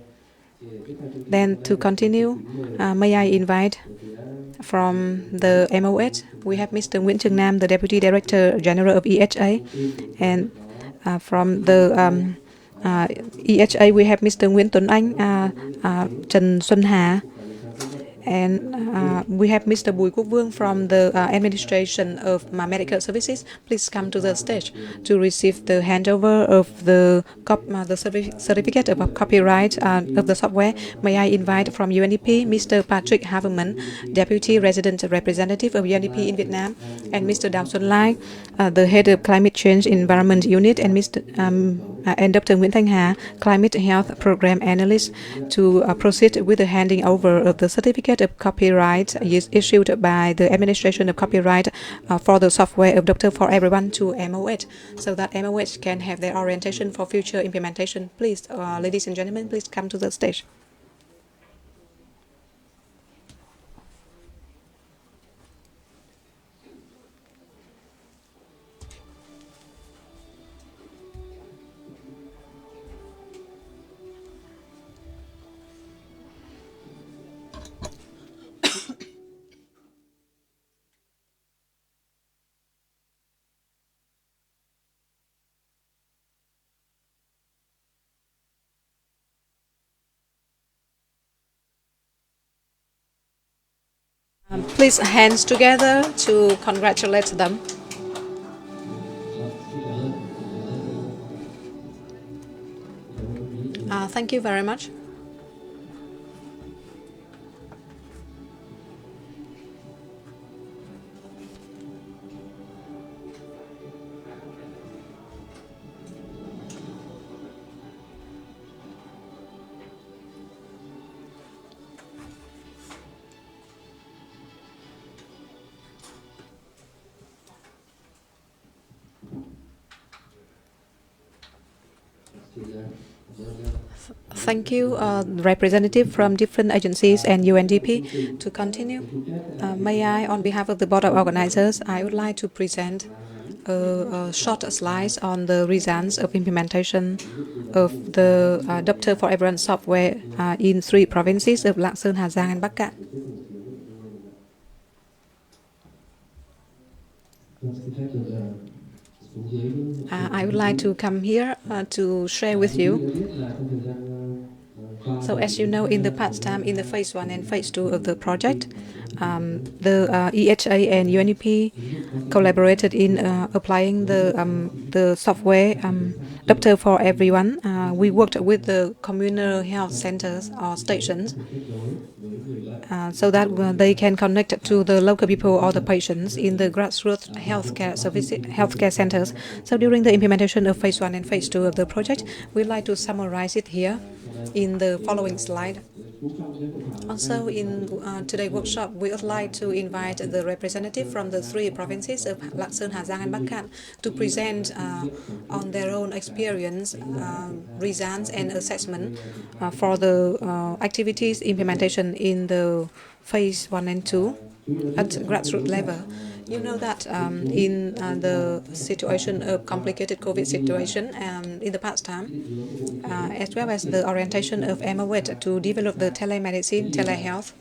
Then to continue, may I invite from the MOH, we have Mr. Nguyễn Trường Nam, the Deputy Director General of EHA, and from the EHA we have Mr. Nguyễn Tuấn Anh, Trần Xuân Hà, and we have Mr. Bùi Quốc Vương from the Administration of Medical Services. Please come to the stage to receive the handover of the certificate of copyright of the software. May I invite from UNDP Mr. Patrick Haverman, Deputy Resident Representative of UNDP in Vietnam, and Mr. Đào Xuân Lai, the Head of Climate Change Environment Unit, and and Dr. Nguyễn Thanh Hà, Climate Health Program Analyst, to proceed with the handing over of the certificate of copyright issued by the Administration of Copyright for the software of Doctor for Everyone to MOH, so that MOH can have their orientation for future implementation. Please, ladies and gentlemen, please come to the stage. Please, hands together to congratulate them. Thank you very much. Thank you, representative from different agencies and UNDP. To continue, may I, on behalf of the Board of Organizers, I would like to present a short slides on the results of implementation of the Doctor for Everyone software in 3 provinces of Lạng Sơn, Hà Giang, and Bắc Cạn. I would like to come here to share with you. So as you know, in the past time, in the phase 1 and phase 2 of the project, the EHA and UNDP collaborated in applying the software Doctor for Everyone. We worked with the communal health centers or stations so that they can connect to the local people or the patients in the grassroots healthcare centers. So during the implementation of phase 1 and phase 2 of the project, we'd like to summarize it here in the following slide. Also, in today's workshop, we would like to invite the representative from the 3 provinces of Lạng Sơn, Hà Giang, and Bắc Cạn to present on their own experience, results, and assessment for the activities implementation in the phase 1 and 2 at grassroots level. You know that in the situation of complicated COVID situation in the past time, as well as the orientation of MOET to develop the telemedicine, telehealth.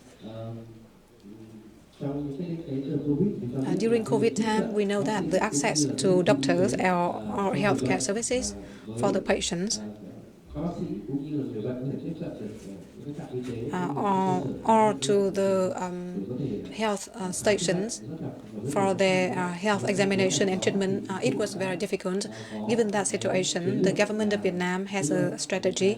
During COVID time, we know that the access to doctors or healthcare services for the patients or to the health stations for their health examination and treatment, it was very difficult. Given that situation, the government of Vietnam has a strategy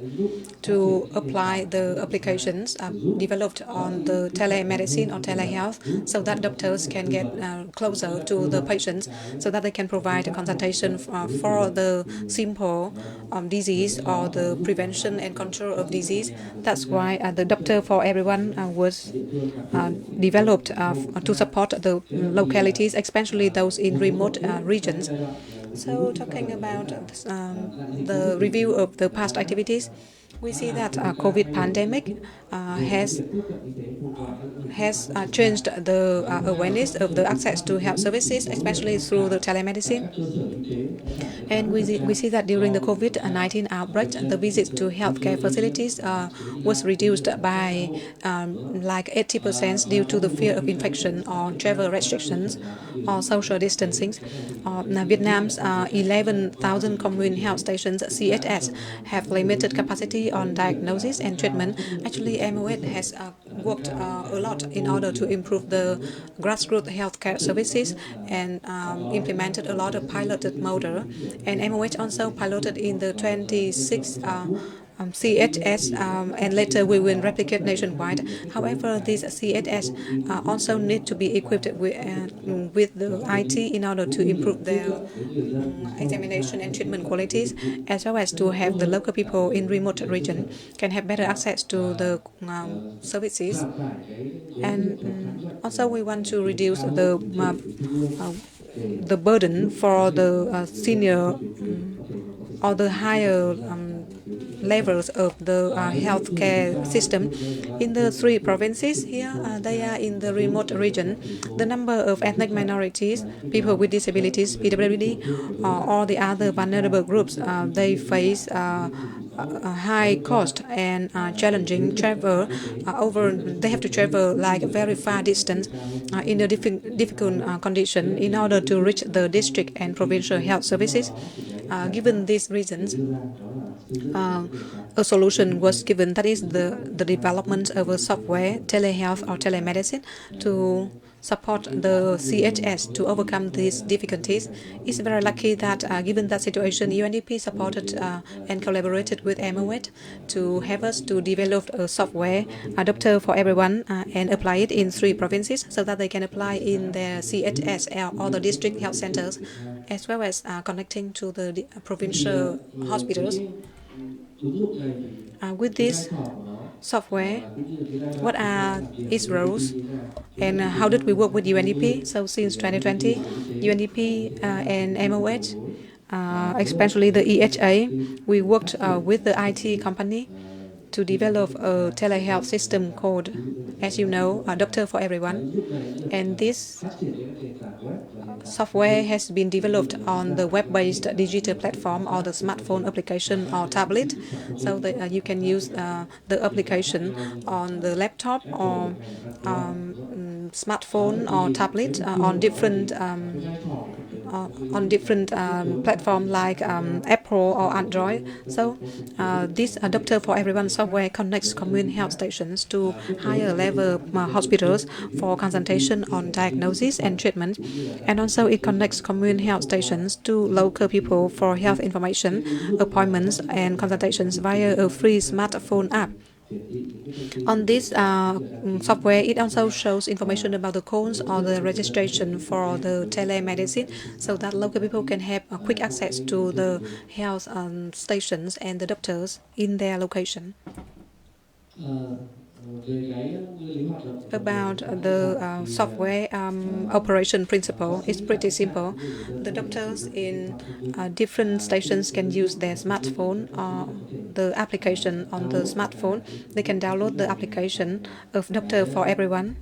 to apply the applications developed on the telemedicine or telehealth so that doctors can get closer to the patients so that they can provide a consultation for the simple disease or the prevention and control of disease. That's why the Doctor for Everyone was developed to support the localities, especially those in remote regions. So talking about the review of the past activities, we see that COVID pandemic has changed the awareness of the access to health services, especially through the telemedicine. And we see that during the COVID-19 outbreak, the visits to healthcare facilities was reduced by like 80% due to the fear of infection or travel restrictions or social distancing. Vietnam's 11,000 commune health stations, CHS, have limited capacity on diagnosis and treatment. Actually, MOH has worked a lot in order to improve the grassroots healthcare services and implemented a lot of piloted model. And MOH also piloted in the 26 CHS, and later we will replicate nationwide. However, these CHS also need to be equipped with the IT in order to improve their examination and treatment qualities, as well as to have the local people in remote region can have better access to the services. And also we want to reduce the burden for the senior or the higher levels of the healthcare system. In the 3 provinces here, they are in the remote region. The number of ethnic minorities, people with disabilities, PWD, or the other vulnerable groups, they face a high cost and challenging travel they have to travel like a very far distance in a difficult condition in order to reach the district and provincial health services. Given these reasons, a solution was given, that is the development of a software, telehealth or telemedicine, to support the CHS to overcome these difficulties. It's very lucky that given that situation, UNDP supported and collaborated with MOH to have us to develop a software, a Doctor for Everyone, and apply it in 3 provinces so that they can apply in their CHS or the district health centers, as well as connecting to the provincial hospitals. With this software, what are its roles and how did we work with UNDP? So since 2020, UNDP and MOH, especially the EHA, we worked with the IT company to develop a telehealth system called, as you know, Doctor for Everyone. And this software has been developed on the web-based digital platform or the smartphone application or tablet, so that you can use the application on the laptop or smartphone or tablet on different platforms like Apple or Android. So this Doctor for Everyone software connects commune health stations to higher level hospitals for consultation on diagnosis and treatment. And also it connects commune health stations to local people for health information, appointments and consultations via a free smartphone app. On this software, it also shows information about the codes or the registration for the telemedicine so that local people can have a quick access to the health stations and the doctors in their location. About the software operation principle, it's pretty simple. The doctors in different stations can use their smartphone or the application on the smartphone. They can download the application of Doctor for Everyone.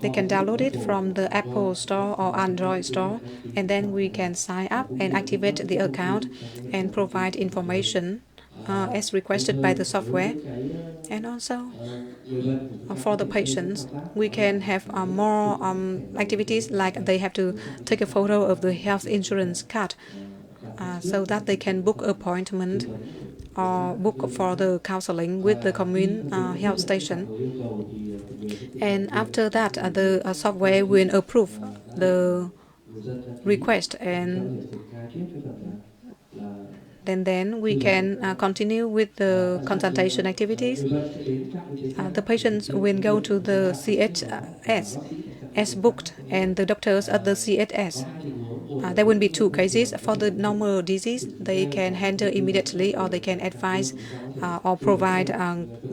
They can download it from the Apple Store or Android Store, and then we can sign up and activate the account and provide information as requested by the software. And also, for the patients, we can have more activities like they have to take a photo of the health insurance card so that they can book appointment or book for the counseling with the commune health station. And after that, the software will approve the request, and then we can continue with the consultation activities. The patients will go to the CHS as booked, and the doctors at the CHS. There will be two cases. For the normal disease, they can handle immediately, or they can advise or provide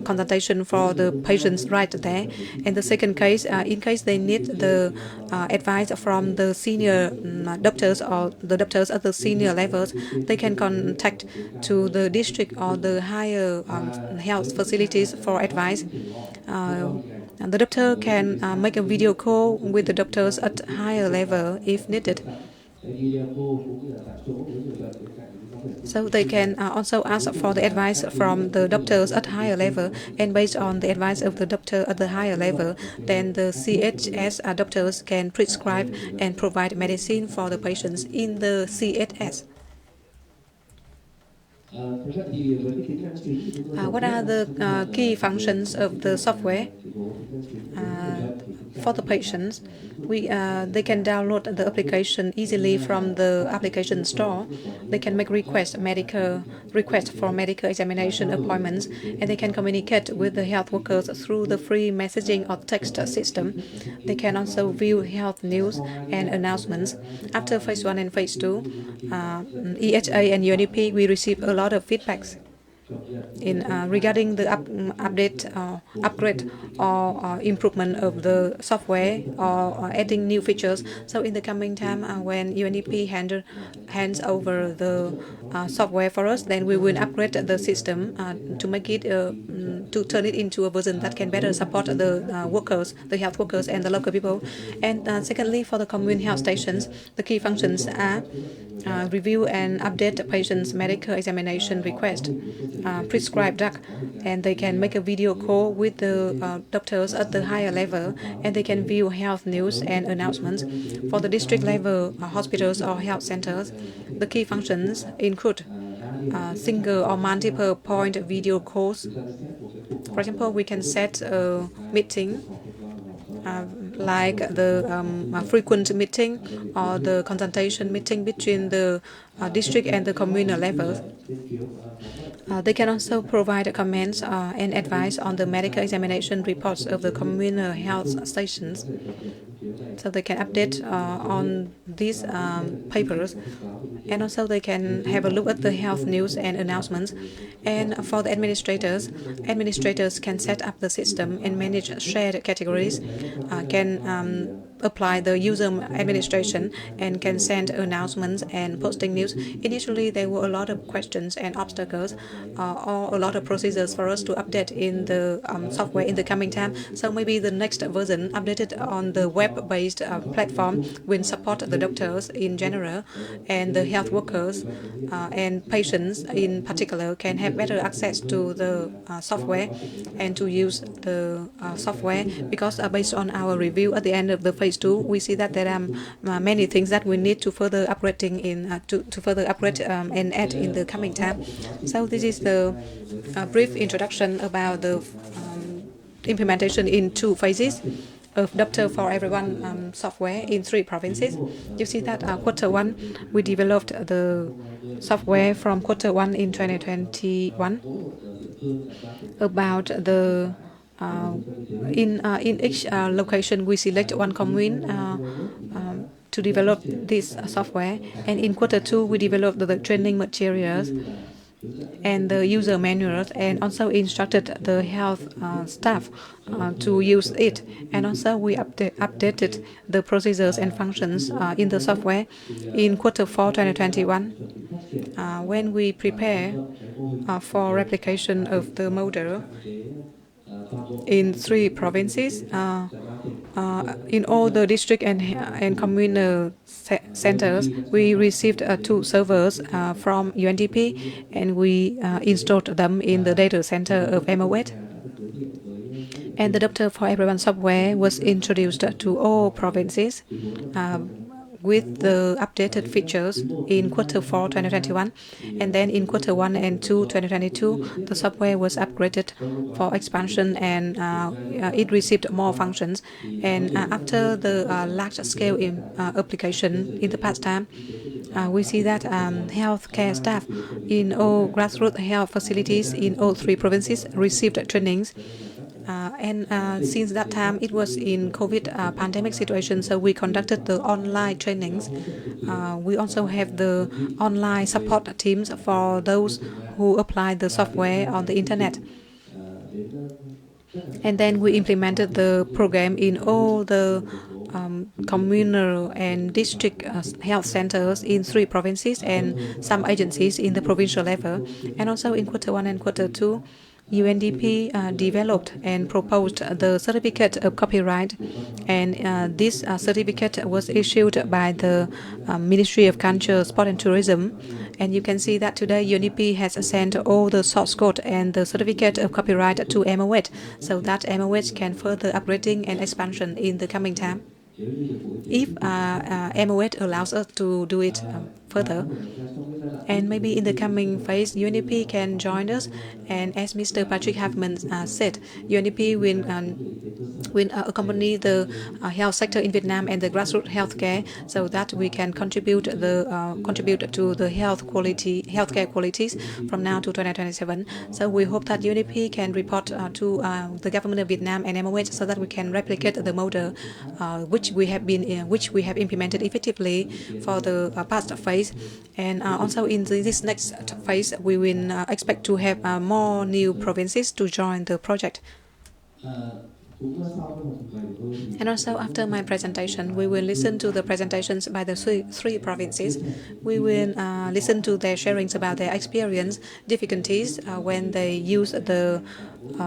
consultation for the patients right there. And the second case, in case they need the advice from the senior doctors or the doctors at the senior levels, they can contact to the district or the higher health facilities for advice. And the doctor can make a video call with the doctors at higher level if needed. So they can also ask for the advice from the doctors at higher level, and based on the advice of the doctor at the higher level, then the CHS doctors can prescribe and provide medicine for the patients in the CHS. What are the key functions of the software? For the patients, they can download the application easily from the application store. They can make requests for medical examination appointments, and they can communicate with the health workers through the free messaging or text system. They can also view health news and announcements. After phase 1 and phase 2, EHA and UNDP, we receive a lot of feedbacks regarding the upgrade or improvement of the software or adding new features. So in the coming time, when UNDP hands over the software for us, then we will upgrade the system to make it to turn it into a version that can better support the workers, the health workers, and the local people. And secondly, for the commune health stations, the key functions are review and update the patient's medical examination request, prescribe drug, and they can make a video call with the doctors at the higher level, and they can view health news and announcements. For the district level hospitals or health centers, the key functions include single or multiple point video calls. For example, we can set a meeting like the frequent meeting or the consultation meeting between the district and the communal levels. They can also provide comments and advice on the medical examination reports of the communal health stations. So they can update on these papers, and also they can have a look at the health news and announcements. And for the administrators can set up the system and manage shared categories, can apply the user administration, and can send announcements and posting news. Initially, there were a lot of questions and obstacles, or a lot of procedures for us to update in the software in the coming time. So maybe the next version updated on the web-based platform will support the doctors in general, and the health workers and patients in particular can have better access to the software and to use the software, because based on our review at the end of the phase 2, we see that there are many things that we need to further upgrading in to further upgrade and add in the coming time. So this is the brief introduction about the implementation in 2 phases of Doctor for Everyone software in 3 provinces. You see that quarter 1, we developed the software from quarter 1 in 2021. About the in each location, we select one commune to develop this software, and in quarter 2, we developed the training materials and the user manuals, and also instructed the health staff to use it. And also we updated the procedures and functions in the software in Q4 2021. When we prepare for replication of the model in 3 provinces, in all the district and communal centers, we received 2 servers from UNDP, and we installed them in the data center of MOH. And the Doctor for Everyone software was introduced to all provinces with the updated features in Q4 2021. And then in Q1 and 2 2022, the software was upgraded for expansion, and it received more functions. And after the large-scale application in the past time, we see that healthcare staff in all grassroots health facilities in all 3 provinces received trainings. Since that time, it was in COVID pandemic situation, so we conducted the online trainings. We also have the online support teams for those who apply the software on the internet. And then we implemented the program in all the communal and district health centers in 3 provinces and some agencies in the provincial level. And also in Q1 and Q2, UNDP developed and proposed the certificate of copyright, and this certificate was issued by the Ministry of Culture, Sport and Tourism. And you can see that today UNDP has sent all the source code and the certificate of copyright to MOH, so that MOH can further upgrading and expansion in the coming time, if MOH allows us to do it further. And maybe in the coming phase, UNDP can join us. And as Mr. Patrick Huffman said, UNDP will accompany the health sector in Vietnam and the grassroots healthcare, so that we can contribute to the healthcare qualities from now to 2027. So we hope that UNDP can report to the government of Vietnam and MOH, so that we can replicate the model which we have implemented effectively for the past phase. And also in this next phase, we will expect to have more new provinces to join the project. And also after my presentation, we will listen to the presentations by the 3 provinces. We will listen to their sharings about their experience, difficulties when they use the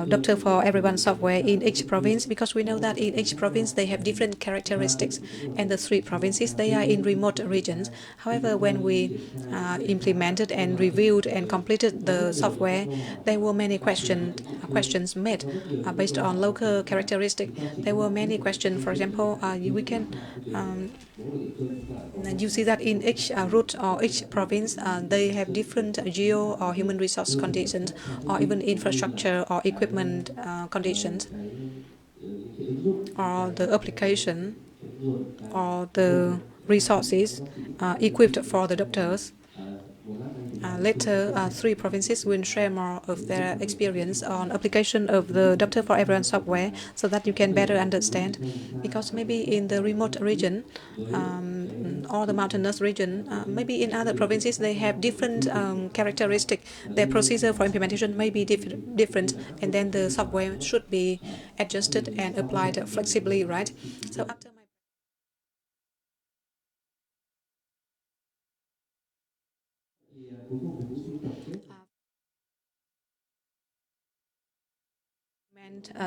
Doctor for Everyone software in each province, because we know that in each province they have different characteristics, and the 3 provinces, they are in remote regions. However, when we implemented and reviewed and completed the software, there were many questions made based on local characteristics. There were many questions. For example, we can you see that in each route or each province, they have different geo or human resource conditions, or even infrastructure or equipment conditions, or the application or the resources equipped for the doctors. Later, 3 provinces will share more of their experience on application of the Doctor for Everyone software, so that you can better understand. Because maybe in the remote region or the mountainous region, maybe in other provinces they have different characteristics. Their procedure for implementation may be different, and then the software should be adjusted and applied flexibly, right? So after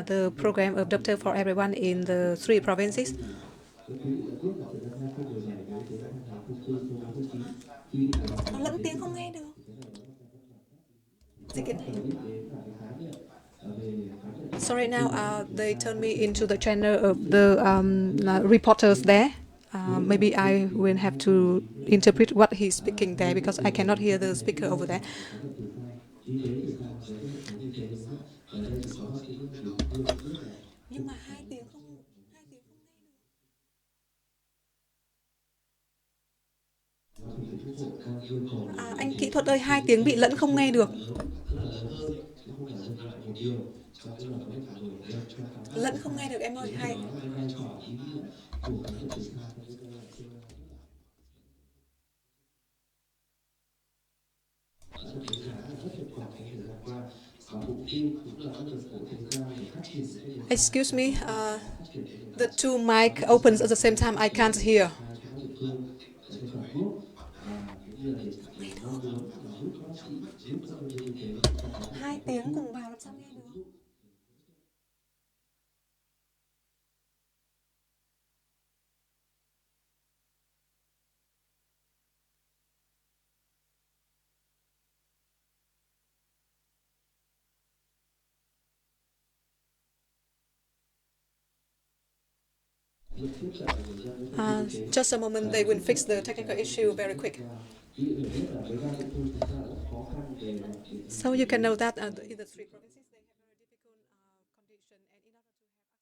the program of Doctor for Everyone in the 3 provinces. Nó lẫn tiếng không nghe được. Sorry, now they turn me into the channel of the reporters there. Maybe I will have to interpret what he's speaking there, because I cannot hear the speaker over there. Nhưng mà 2 tiếng không nghe được. Anh kỹ thuật ơi, 2 tiếng bị lẫn không nghe được. Lẫn không nghe được em ơi, hay. Excuse me, the two mic opens at the same time. I can't hear. Hai tiếng cùng vào làm sao nghe được? Just a moment, they will fix the technical issue very quick. So you can know that in the three provinces they have very difficult condition, and in order to have